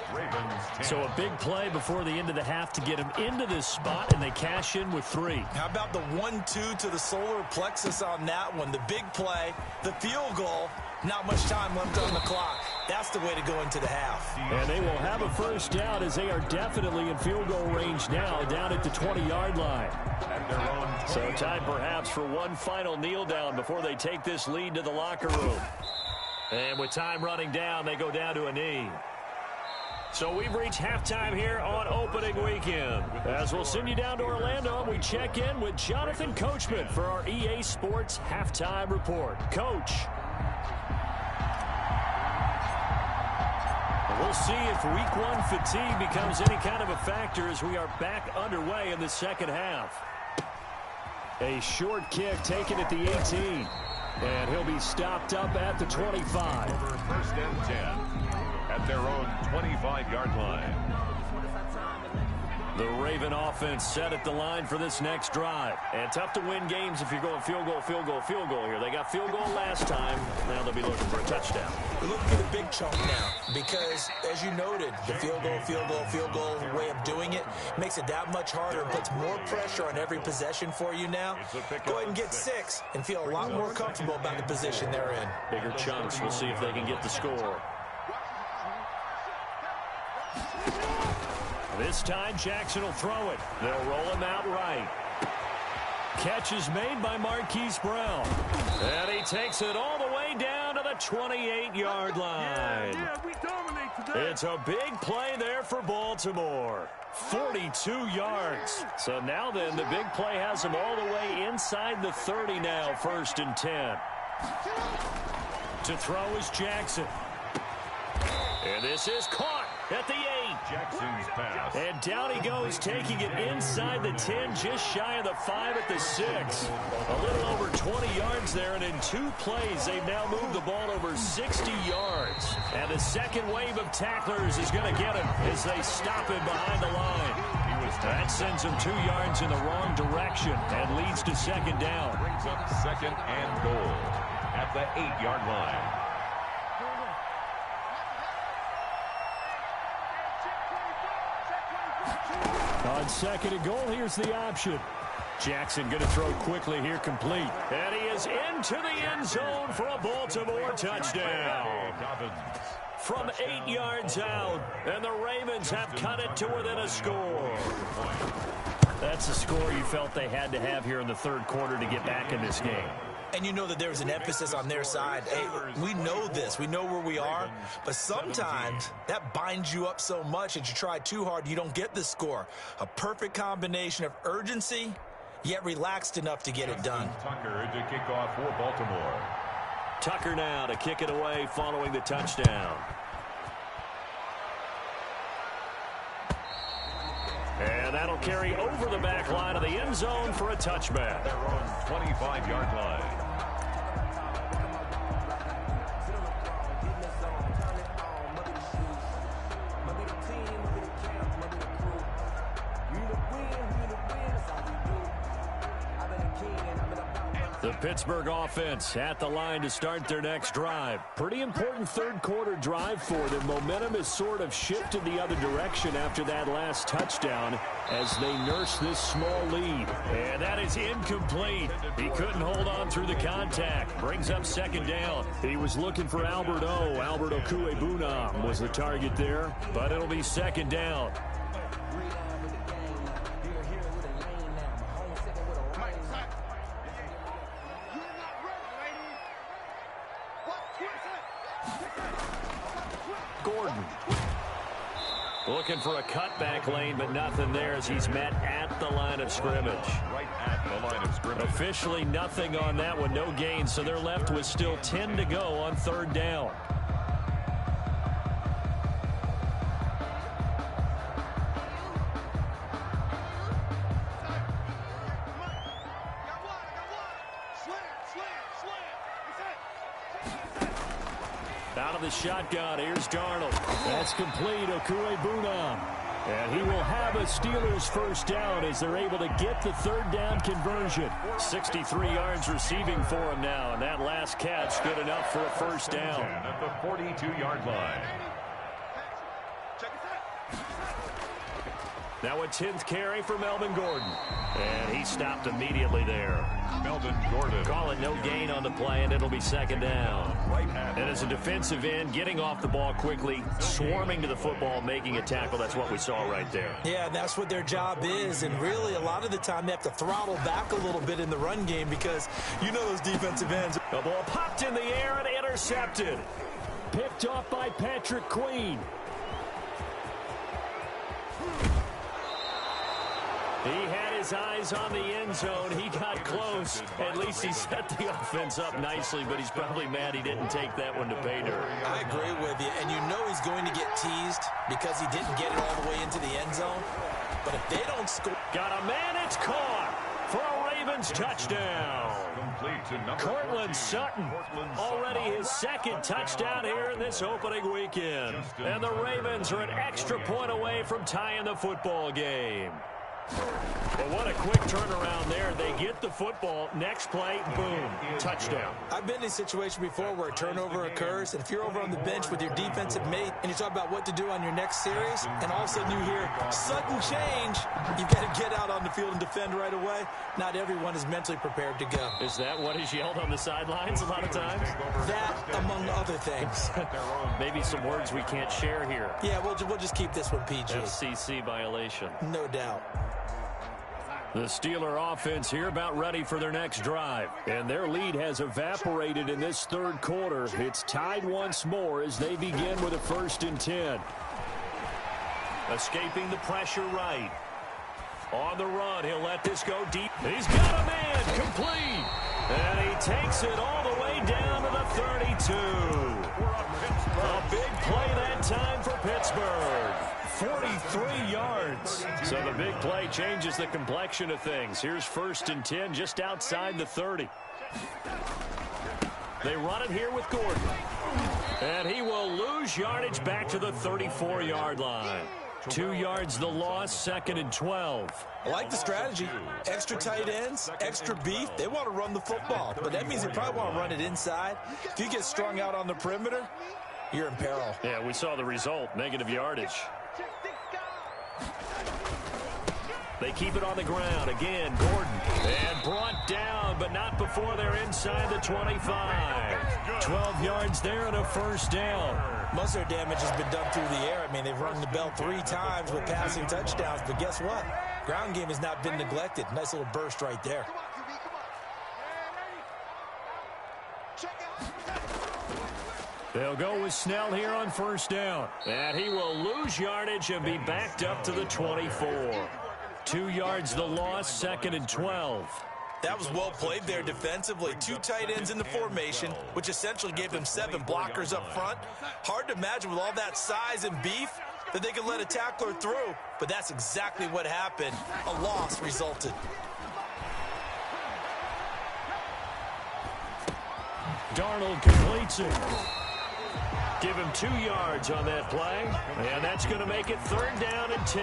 So a big play before the end of the half to get him into this spot, and they cash in with 3. How about the 1-2 to the solar plexus on that one? The big play, the field goal. Not much time left on the clock. That's the way to go into the half. And they will have a first down as they are definitely in field goal range now, down at the 20-yard line. So time perhaps for one final kneel down before they take this lead to the locker room. And with time running down, they go down to a knee. So we've reached halftime here on opening weekend. As we'll send you down to Orlando, we check in with Jonathan Coachman for our EA Sports Halftime Report. Coach. We'll see if week one fatigue becomes any kind of a factor as we are back underway in the second half. A short kick taken at the 18. And he'll be stopped up at the 25. Over first and 10 at their own 25-yard line. The Raven offense set at the line for this next drive. And tough to win games if you're going field goal, field goal, field goal here. They got field goal last time. Now they'll be looking for a touchdown. We're looking for the big chunk now because, as you noted, the field goal way of doing it makes it that much harder and puts more pressure on every possession for you now. Go ahead and get 6 and feel a lot more comfortable about the position they're in. Bigger chunks. We'll see if they can get the score. This time, Jackson will throw it. They'll roll him out right. Catch is made by Marquise Brown. And he takes it all the way down to the 28-yard line. Yeah, we dominate today. It's a big play there for Baltimore. 42 yards. So now then, the big play has him all the way inside the 30 now, 1st and 10. To throw is Jackson. And this is caught at the 8. Jackson's pass. And down he goes, taking it inside the 10, just shy of the 5 at the 6. A little over 20 yards there, and in 2 plays, they've now moved the ball over 60 yards. And the second wave of tacklers is going to get him as they stop him behind the line. That sends him 2 yards in the wrong direction and leads to second down. Brings up second and goal at the 8-yard line. On second and goal, here's the option. Jackson going to throw quickly here, complete. And he is into the end zone for a Baltimore touchdown. From 8 yards out, and the Ravens have cut it to within a score. That's a score you felt they had to have here in the third quarter to get back in this game. And you know that there was an emphasis on their side. Hey, we know this. We know where we are. But sometimes that binds you up so much that you try too hard, you don't get the score. A perfect combination of urgency, yet relaxed enough to get it done. Tucker to kick off for Baltimore. Tucker now to kick it away following the touchdown. And that'll carry over the back line of the end zone for a touchback. Their own 25-yard line. The Pittsburgh offense at the line to start their next drive. Pretty important third quarter drive for them. Momentum has sort of shifted the other direction after that last touchdown as they nurse this small lead. And that is incomplete. He couldn't hold on through the contact. Brings up second down. He was looking for Albert Okwuegbunam was the target there, but it'll be second down. Gordon looking for a cutback lane, but nothing there as he's met at the line of scrimmage. Right at the line of scrimmage. Officially nothing on that one, no gain, so they're left with still 10 to go on third down. Out of the shotgun, here's Darnold. That's complete, Okwuegbunam. And he will have a Steelers first down as they're able to get the third down conversion. 63 yards receiving for him now, and that last catch good enough for a first down. At the 42-yard line. Now a 10th carry for Melvin Gordon. And he stopped immediately there. Melvin Gordon. Call it no gain on the play, and it'll be second down. And as a defensive end, getting off the ball quickly, swarming to the football, making a tackle, that's what we saw right there. Yeah, that's what their job is, and really a lot of the time they have to throttle back a little bit in the run game because you know those defensive ends. The ball popped in the air and intercepted. Picked off by Patrick Queen. He had his eyes on the end zone. He got close. At least he set the offense up nicely, but he's probably mad he didn't take that one to pay dirt. I agree with you, and you know he's going to get teased because he didn't get it all the way into the end zone. But if they don't score... Got a man, it's caught for a Ravens touchdown. Cortland Sutton, already his second touchdown here in this opening weekend. And the Ravens are an extra point away from tying the football game. But what a quick turnaround there. They get the football. Next play, boom, touchdown. I've been in a situation before where a turnover occurs, and if you're over on the bench with your defensive mate and you talk about what to do on your next series, and all of a sudden you hear sudden change, you've got to get out on the field and defend right away. Not everyone is mentally prepared to go. Is that what is yelled on the sidelines a lot of times? That, among other things. Maybe some words we can't share here. Yeah, we'll just keep this one PG. FCC violation. No doubt. The Steeler offense here about ready for their next drive. And their lead has evaporated in this third quarter. It's tied once more as they begin with a 1st and 10. Escaping the pressure right. On the run, he'll let this go deep. He's got a man, complete. And he takes it all the way down to the 32. A big play that time for Pittsburgh. 43 yards. So the big play changes the complexion of things. Here's 1st and 10 just outside the 30. They run it here with Gordon. And he will lose yardage back to the 34-yard line. 2 yards the loss, 2nd and 12. I like the strategy. Extra tight ends, extra beef. They want to run the football, but that means they probably want to run it inside. If you get strung out on the perimeter, you're in peril. Yeah, we saw the result, negative yardage. They keep it on the ground. Again, Gordon. And brought down, but not before they're inside the 25. 12 yards there and a 1st down. Most of their damage has been done through the air. I mean, they've rung the bell 3 times with passing touchdowns, but guess what? Ground game has not been neglected. Nice little burst right there. They'll go with Snell here on 1st down. And he will lose yardage and be backed up to the 24. 2 yards the loss, 2nd and 12. That was well played there defensively. 2 tight ends in the formation, which essentially gave them 7 blockers up front. Hard to imagine with all that size and beef that they could let a tackler through, but that's exactly what happened. A loss resulted. Darnold completes it. Give him 2 yards on that play, and that's going to make it 3rd down and 10.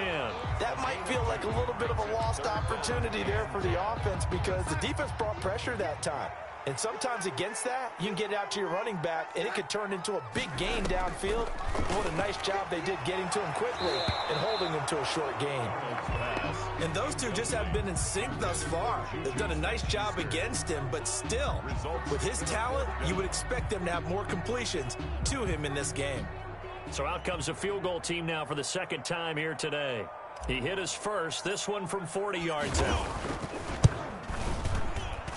That might feel like a little bit of a lost opportunity there for the offense because the defense brought pressure that time. And sometimes against that, you can get it out to your running back, and it could turn into a big gain downfield. What a nice job they did getting to him quickly and holding him to a short gain. And those two just haven't been in sync thus far. They've done a nice job against him, but still, with his talent, you would expect them to have more completions to him in this game. So out comes a field goal team now for the 2nd time here today. He hit his first, this one from 40 yards out.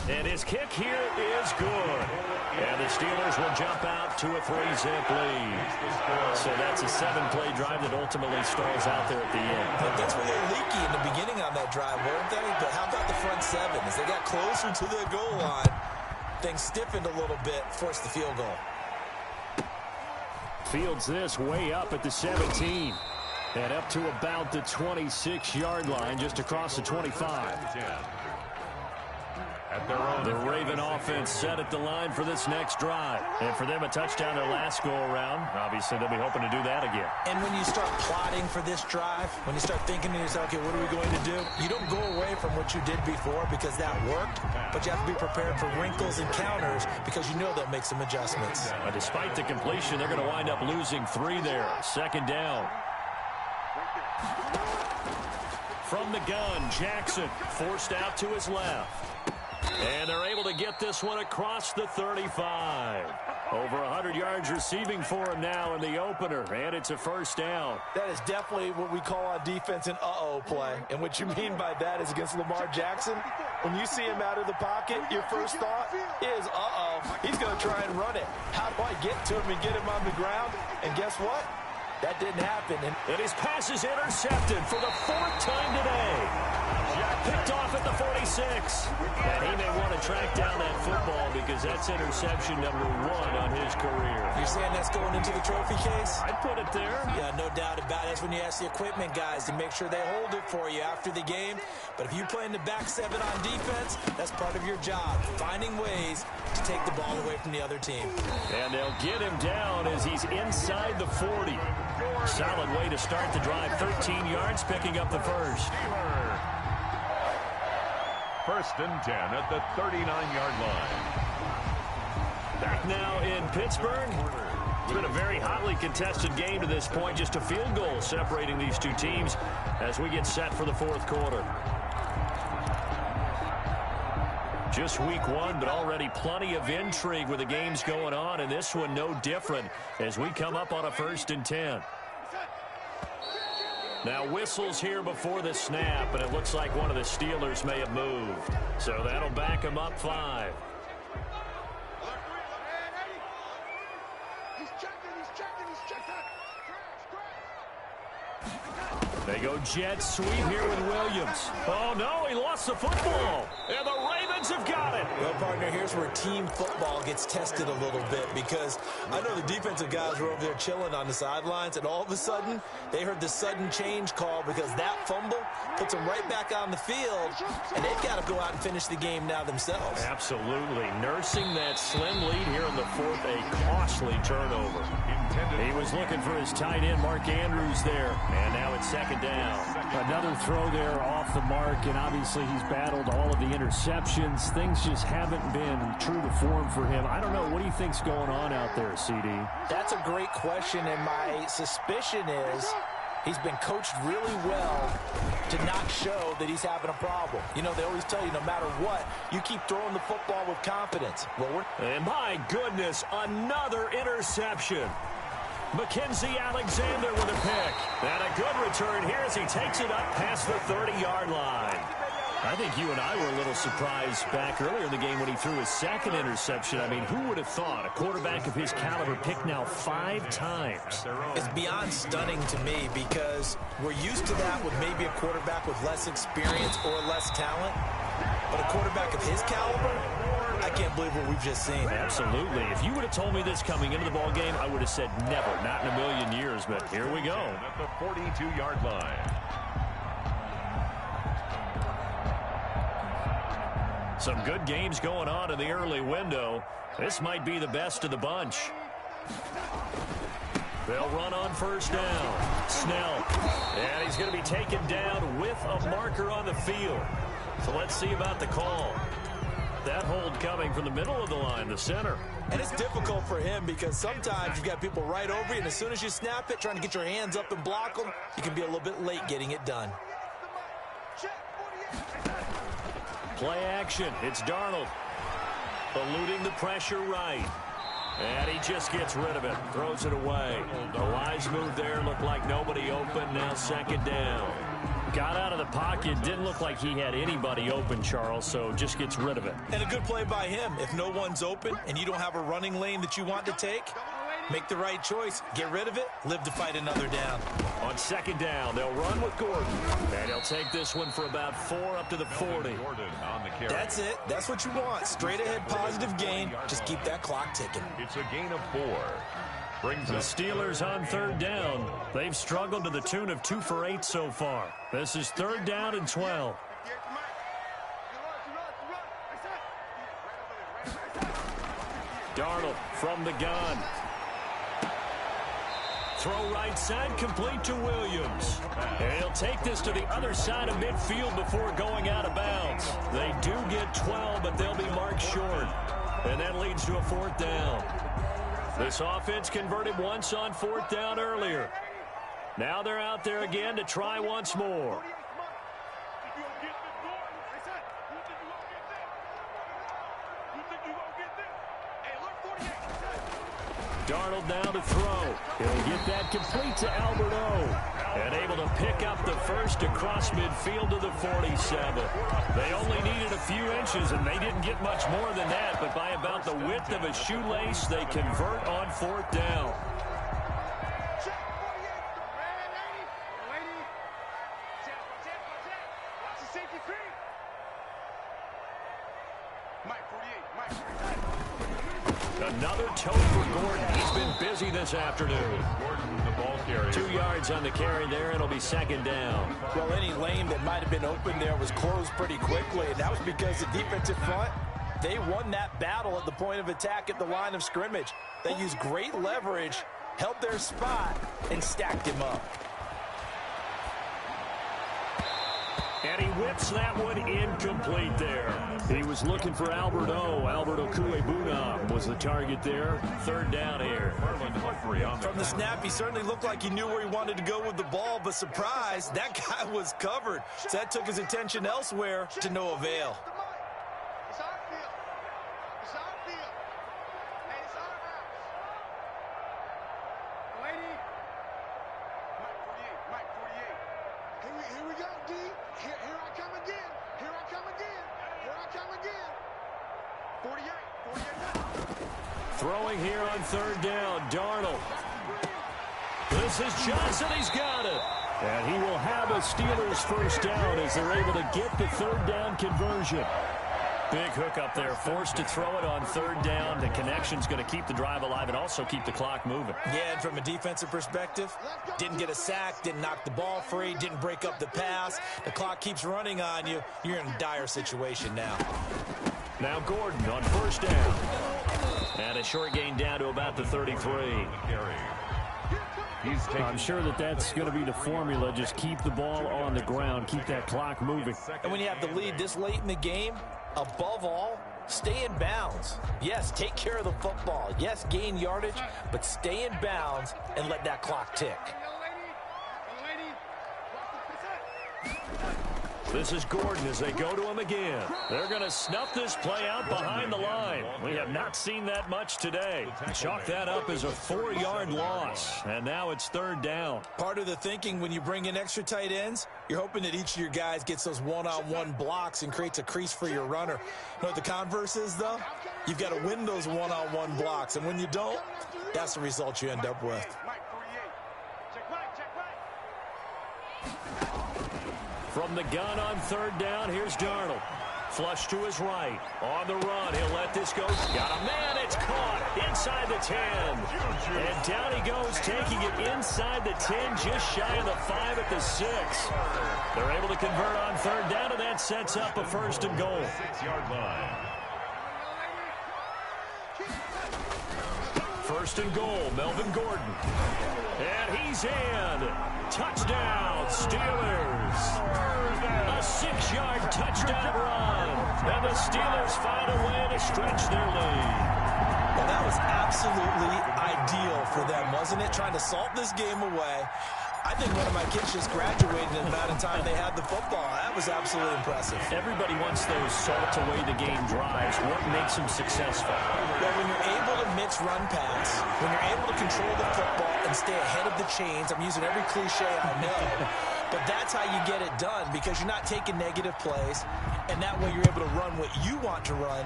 And his kick here is good. And the Steelers will jump out to a 3-zip lead. So that's a 7-play drive that ultimately stalls out there at the end. That's where they're leaky in the beginning on that drive, weren't they? But how about the front 7? As they got closer to the goal line, things stiffened a little bit, forced the field goal. Fields this way up at the 17. And up to about the 26-yard line, just across the 25. The Raven offense set at the line for this next drive. And for them, a touchdown their last go-around. Obviously, they'll be hoping to do that again. And when you start plotting for this drive, when you start thinking to yourself, okay, what are we going to do? You don't go away from what you did before because that worked, but you have to be prepared for wrinkles and counters because you know they'll make some adjustments. Despite the completion, they're going to wind up losing 3 there. 2nd down. From the gun, Jackson forced out to his left. And they're able to get this one across the 35. Over 100 yards receiving for him now in the opener, and it's a 1st down. That is definitely what we call on defense an uh-oh play. And what you mean by that is against Lamar Jackson, when you see him out of the pocket, your first thought is, uh-oh, he's going to try and run it. How do I get to him and get him on the ground? And guess what? That didn't happen. And his pass is intercepted for the 4th time today. Picked 6. And he may want to track down that football because that's interception number 1 on his career. You're saying that's going into the trophy case? I'd put it there. Yeah, no doubt about it. That's when you ask the equipment guys to make sure they hold it for you after the game. But if you play in the back 7 on defense, that's part of your job, finding ways to take the ball away from the other team. And they'll get him down as he's inside the 40. Solid way to start the drive. 13 yards, picking up the first. First and 10 at the 39-yard line. Back now in Pittsburgh. It's been a very hotly contested game to this point. Just a field goal separating these two teams as we get set for the fourth quarter. Just week 1, but already plenty of intrigue with the games going on, and this one no different as we come up on a first and 10. Now whistles here before the snap, and it looks like one of the Steelers may have moved. So that'll back them up 5. They go jet sweep here with Williams. Oh, no, he lost the football. And the Ravens have got it. Well, partner, here's where team football gets tested a little bit because I know the defensive guys were over there chilling on the sidelines, and all of a sudden, they heard the sudden change call because that fumble puts them right back on the field, and they've got to go out and finish the game now themselves. Absolutely. Nursing that slim lead here in the fourth, a costly turnover. He was looking for his tight end, Mark Andrews, there, and now it's second down. Another throw there off the mark, and obviously he's battled all of the interceptions. Things just haven't been true to form for him. I don't know. What do you think's going on out there, CD? That's a great question, and my suspicion is he's been coached really well to not show that he's having a problem. You know, they always tell you no matter what, you keep throwing the football with confidence. Well, and my goodness, another interception. Mackenzie Alexander with a pick. And a good return here as he takes it up past the 30-yard line. I think you and I were a little surprised back earlier in the game when he threw his second interception. I mean, who would have thought a quarterback of his caliber picked now 5 times? It's beyond stunning to me because we're used to that with maybe a quarterback with less experience or less talent. But a quarterback of his caliber, I can't believe what we've just seen. Absolutely. If you would have told me this coming into the ball game, I would have said never, not in a million years. But here we go. At the 42-yard line. Some good games going on in the early window. This might be the best of the bunch. They'll run on first down. Snell. And he's going to be taken down with a marker on the field. So let's see about the call. That hold coming from the middle of the line, the center. And it's difficult for him because sometimes you've got people right over you, and as soon as you snap it, trying to get your hands up and block them, you can be a little bit late getting it done. Play action. It's Darnold. Eluding the pressure right. And he just gets rid of it. Throws it away. The wise move there. Looked like nobody open. Now second down. Got out of the pocket. Didn't look like he had anybody open, Charles, so just gets rid of it. And a good play by him. If no one's open and you don't have a running lane that you want to take, make the right choice. Get rid of it. Live to fight another down. On second down, they'll run with Gordon. And he'll take this one for about 4 up to the 40. That's it. That's what you want. Straight ahead positive gain. Just keep that clock ticking. It's a gain of 4. Brings the Steelers on third down. They've struggled to the tune of 2 for 8 so far. This is third down and 12. Darnold from the gun. Throw right side, complete to Williams. And he'll take this to the other side of midfield before going out of bounds. They do get 12, but they'll be marked short. And that leads to a fourth down. This offense converted once on fourth down earlier. Now they're out there again to try once more. Darnold now to throw. He'll get that complete to Albert O. And able to pick up the first across midfield to the 47. They only needed a few inches, and they didn't get much more than that. But by about the width of a shoelace, they convert on fourth down. Another toe for Gordon. He's been busy this afternoon. Gordon, the ball carrier. 2 yards on the carry there, and it'll be second down. Well, any lane that might have been open there was closed pretty quickly, and that was because the defensive front, they won that battle at the point of attack at the line of scrimmage. They used great leverage, held their spot, and stacked him up. And he whips that one incomplete there. He was looking for Albert O. Albert Okuebunam was the target there. Third down here. From the snap, he certainly looked like he knew where he wanted to go with the ball, but surprise, that guy was covered. So that took his attention elsewhere to no avail. Throwing here on third down, Darnold. This is Johnson, he's got it. And he will have a Steelers first down as they're able to get the third down conversion. Big hook up there, forced to throw it on third down. The connection's going to keep the drive alive and also keep the clock moving. Yeah, and from a defensive perspective, didn't get a sack, didn't knock the ball free, didn't break up the pass. The clock keeps running on you. You're in a dire situation now. Now Gordon on first down. And a short gain down to about the 33. I'm sure that's going to be the formula. Just keep the ball on the ground. Keep that clock moving. And when you have the lead this late in the game, above all, stay in bounds. Yes, take care of the football. Yes, gain yardage, but stay in bounds and let that clock tick. This is Gordon as they go to him again. They're going to snuff this play out behind the line. We have not seen that much today. Chalk that up as a 4-yard loss. And now it's third down. Part of the thinking when you bring in extra tight ends, you're hoping that each of your guys gets those one-on-one blocks and creates a crease for your runner. You know what the converse is, though? You've got to win those one-on-one blocks. And when you don't, that's the result you end up with. From the gun on third down, here's Darnold. Flush to his right. On the run, he'll let this go. Got a man, it's caught inside the 10. And down he goes, taking it inside the 10, just shy of the 5 at the 6. They're able to convert on third down, and that sets up a first and goal. 6-yard line. First and goal, Melvin Gordon. And he's in. Touchdown, Steelers. A 6-yard touchdown run. And the Steelers find a way to stretch their lead. Well, that was absolutely ideal for them, wasn't it? Trying to salt this game away. I think one of my kids just graduated in about the time they had the football. That was absolutely impressive. Everybody wants those salt-away-the-game drives. What makes them successful? Well, when you're able to mix run-pass, when you're able to control the football and stay ahead of the chains, I'm using every cliche I know, but that's how you get it done because you're not taking negative plays, and that way you're able to run what you want to run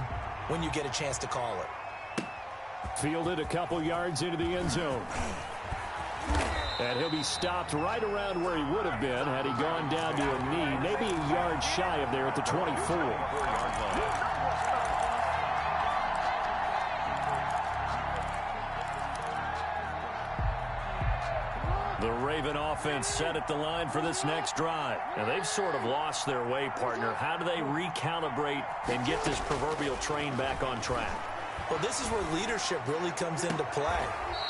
when you get a chance to call it. Fielded a couple yards into the end zone. And he'll be stopped right around where he would have been had he gone down to a knee, maybe a yard shy of there at the 24. The Raven offense set at the line for this next drive. And they've sort of lost their way, partner. How do they recalibrate and get this proverbial train back on track? Well, this is where leadership really comes into play.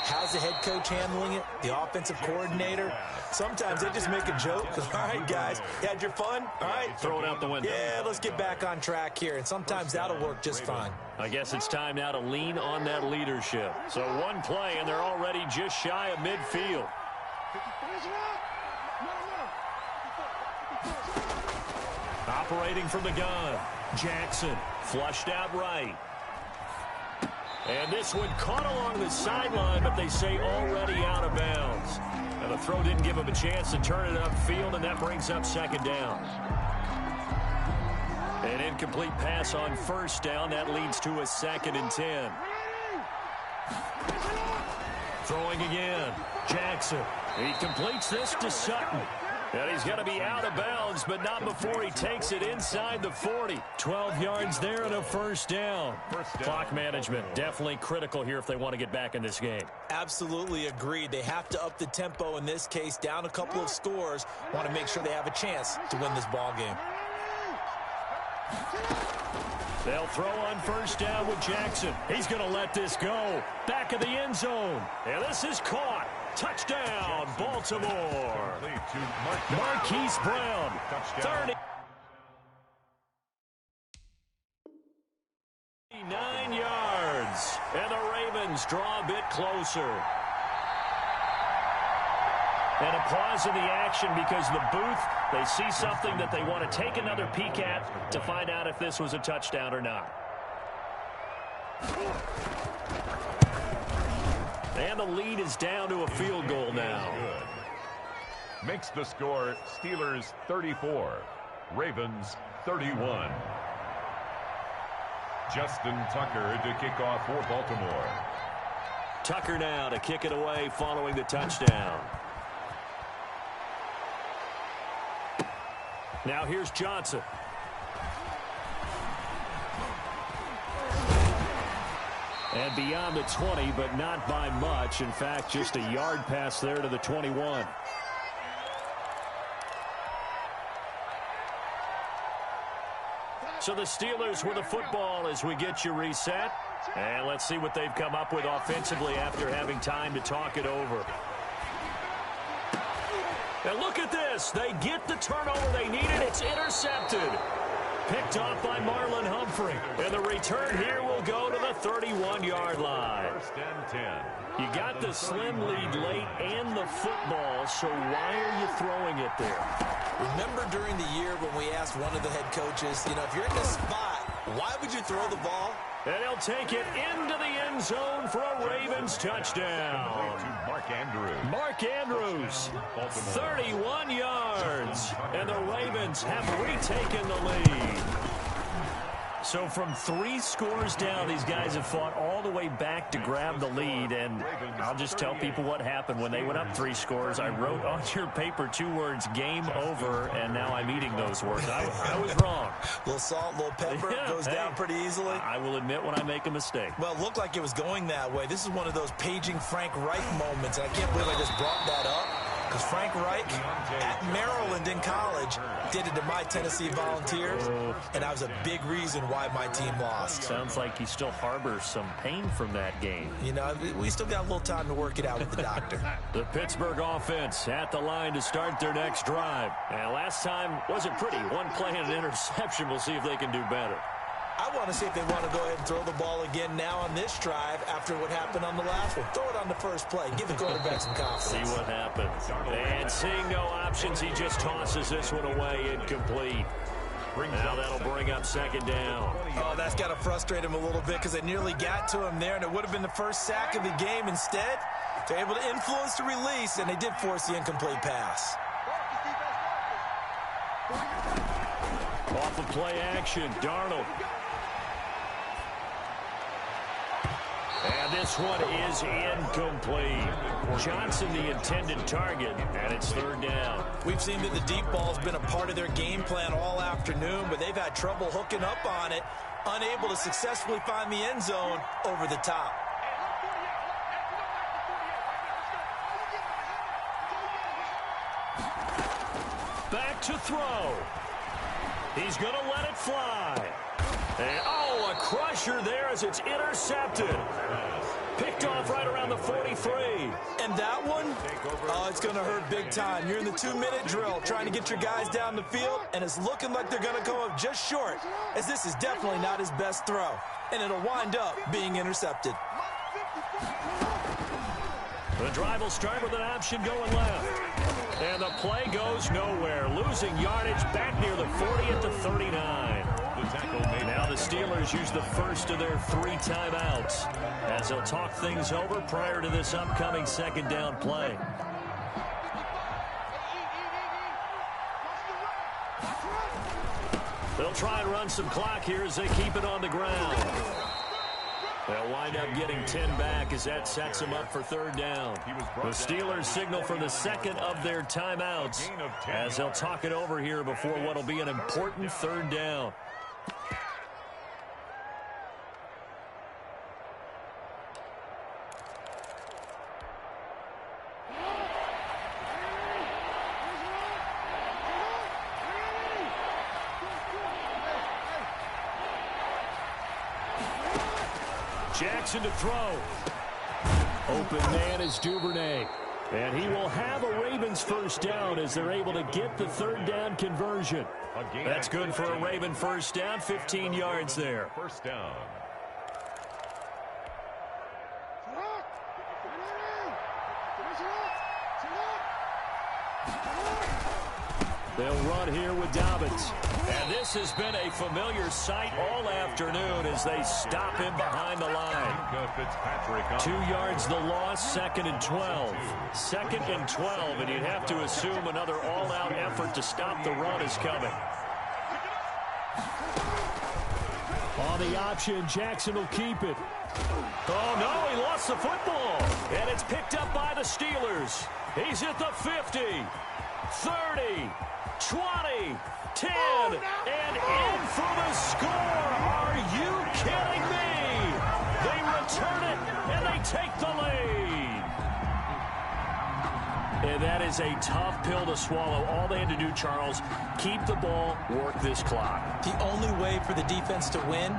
How's the head coach handling it? The offensive coordinator? Sometimes they just make a joke. All right, guys, you had your fun? All right. Throw it out the window. Yeah, let's get back on track here. And sometimes that'll work just fine. I guess it's time now to lean on that leadership. So one play, and they're already just shy of midfield. Operating from the gun, Jackson flushed out right. And this one caught along the sideline, but they say already out of bounds. And the throw didn't give him a chance to turn it upfield, and that brings up second down. An incomplete pass on first down. That leads to a 2nd and 10. Throwing again, Jackson. He completes this to Sutton. And he's going to be out of bounds, but not before he takes it inside the 40. 12 yards there and a first down. Clock management, definitely critical here if they want to get back in this game. Absolutely agreed. They have to up the tempo in this case, down a couple of scores. Want to make sure they have a chance to win this ball game. They'll throw on first down with Jackson. He's going to let this go. Back of the end zone. And this is caught. Touchdown, Baltimore. Marquise Brown, 30. 9 yards. And the Ravens draw a bit closer. And a pause in the action because the booth, they see something that they want to take another peek at to find out if this was a touchdown or not. And the lead is down to a field goal now. Makes the score Steelers 34, Ravens 31. Justin Tucker to kick off for Baltimore. Tucker now to kick it away following the touchdown. Now here's Johnson. And beyond the 20, but not by much. In fact, just a yard pass there to the 21. So the Steelers with the football as we get you reset. And let's see what they've come up with offensively after having time to talk it over. And look at this. They get the turnover they needed. It's intercepted. Picked off by Marlon Humphrey. And the return here will go to the 31-yard line. First and 10. You got the slim lead late and the football, so why are you throwing it there? Remember during the year when we asked one of the head coaches, you know, if you're in this spot, why would you throw the ball? And he'll take it into the end zone for a Ravens touchdown. Mark Andrews. Mark Andrews, 31 yards. And the Ravens have retaken the lead. So from 3 scores down, these guys have fought all the way back to grab the lead. And I'll just tell people what happened when they went up 3 scores. I wrote on your paper 2 words, game over, and now I'm eating those words. I was wrong. A little salt, a little pepper, goes down pretty easily. I will admit when I make a mistake. Well, it looked like it was going that way. This is one of those paging Frank Reich moments, and I can't believe I just brought that up. Because Frank Reich at Maryland in college did it to my Tennessee Volunteers, and that was a big reason why my team lost. Sounds like he still harbors some pain from that game. You know, we still got a little time to work it out with the doctor. The Pittsburgh offense at the line to start their next drive. And last time wasn't pretty. One play and an interception. We'll see if they can do better. I want to see if they want to go ahead and throw the ball again now on this drive after what happened on the last one. Throw it on the first play. Give the quarterback some confidence. See what happens. And seeing no options, he just tosses this one away incomplete. Now that'll bring up second down. Oh, that's got to frustrate him a little bit because they nearly got to him there, and it would have been the first sack of the game. Instead, they're able to influence the release, and they did force the incomplete pass. Off of play action, Darnold. And this one is incomplete. Johnson, the intended target, and it's third down. We've seen that the deep ball's been a part of their game plan all afternoon, but they've had trouble hooking up on it, unable to successfully find the end zone over the top. Back to throw. He's going to let it fly. And, a crusher there as it's intercepted. Picked off right around the 43. And that one, it's going to hurt big time. You're in the 2-minute drill trying to get your guys down the field, and it's looking like they're going to come up just short, as this is definitely not his best throw. And it'll wind up being intercepted. The drive will start with an option going left. And the play goes nowhere. Losing yardage back near the 40 at the 39. Now the Steelers use the first of their 3 timeouts as they'll talk things over prior to this upcoming second down play. They'll try and run some clock here as they keep it on the ground. They'll wind up getting 10 back as that sets them up for third down. The Steelers signal for the second of their timeouts as they'll talk it over here before what will be an important third down. Jackson to throw. Open man is Duvernay. And he will have a Ravens first down as they're able to get the third down conversion. That's good for a Raven first down, 15 yards there. First down. They'll run here with Dobbins. And this has been a familiar sight all afternoon as they stop him behind the line. 2 yards the loss, 2nd and 12. 2nd and 12, and you'd have to assume another all-out effort to stop the run is coming. On the option, Jackson will keep it. Oh, no, he lost the football. And it's picked up by the Steelers. He's at the 50, 30, 20, 10, and in for the score. Are you kidding me? They return it, and they take the lead. And that is a tough pill to swallow. All they had to do, Charles, keep the ball, work this clock. The only way for the defense to win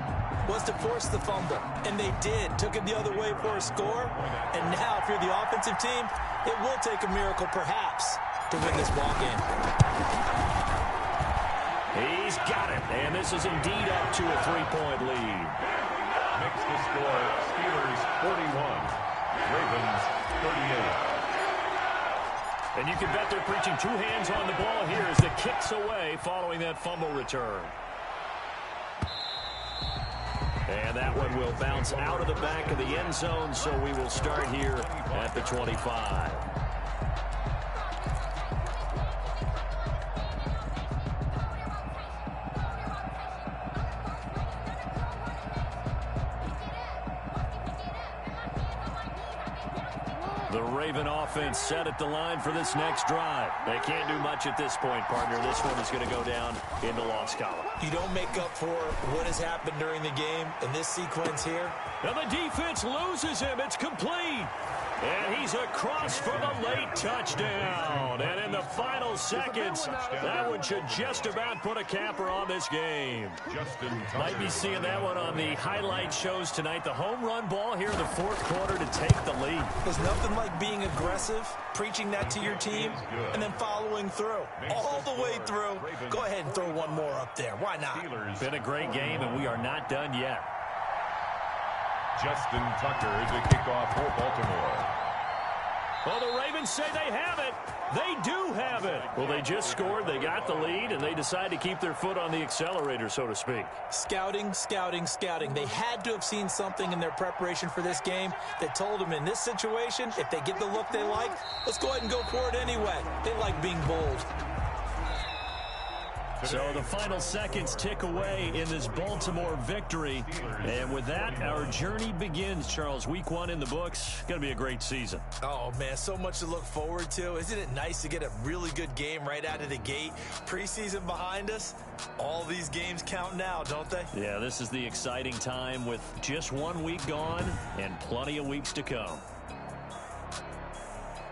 was to force the fumble, and they did. Took it the other way for a score, and now if you're the offensive team, it will take a miracle, perhaps, to win this ball game. He's got it, and this is indeed up to a 3-point lead. Makes the score Steelers 41, Ravens 38. And you can bet they're preaching two hands on the ball here as the kick's away following that fumble return. And that one will bounce out of the back of the end zone, so we will start here at the 25. The Raven offense set at the line for this next drive. They can't do much at this point, partner. This one is going to go down in the loss column. You don't make up for what has happened during the game in this sequence here. And the defense loses him. It's complete. And he's across for the late touchdown. And in the final seconds, that one should just about put a capper on this game. Might be seeing that one on the highlight shows tonight. The home run ball here in the fourth quarter to take the lead. There's nothing like being aggressive, preaching that to your team, and then following through. All the way through. Go ahead and throw one more up there. Why not? Been a great game, and we are not done yet. Justin Tucker to kick off for Baltimore. Well, the Ravens say they have it. They do have it. Well, they just scored, they got the lead, and they decide to keep their foot on the accelerator, so to speak. Scouting, scouting, scouting. They had to have seen something in their preparation for this game that told them in this situation, if they get the look they like, let's go ahead and go for it anyway. They like being bold. So the final seconds tick away in this Baltimore victory. And with that, our journey begins, Charles. Week 1 in the books. Going to be a great season. Oh, man, so much to look forward to. Isn't it nice to get a really good game right out of the gate? Preseason behind us. All these games count now, don't they? Yeah, this is the exciting time with just 1 week gone and plenty of weeks to come.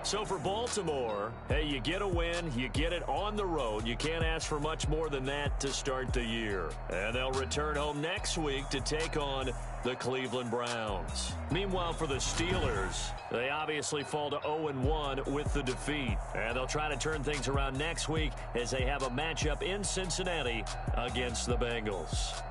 So for Baltimore, hey, you get a win, you get it on the road. You can't ask for much more than that to start the year. And they'll return home next week to take on the Cleveland Browns. Meanwhile, for the Steelers, they obviously fall to 0-1 with the defeat. And they'll try to turn things around next week as they have a matchup in Cincinnati against the Bengals.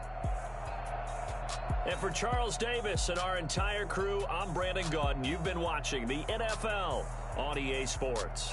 And for Charles Davis and our entire crew, I'm Brandon Gaudin. You've been watching the NFL on EA Sports.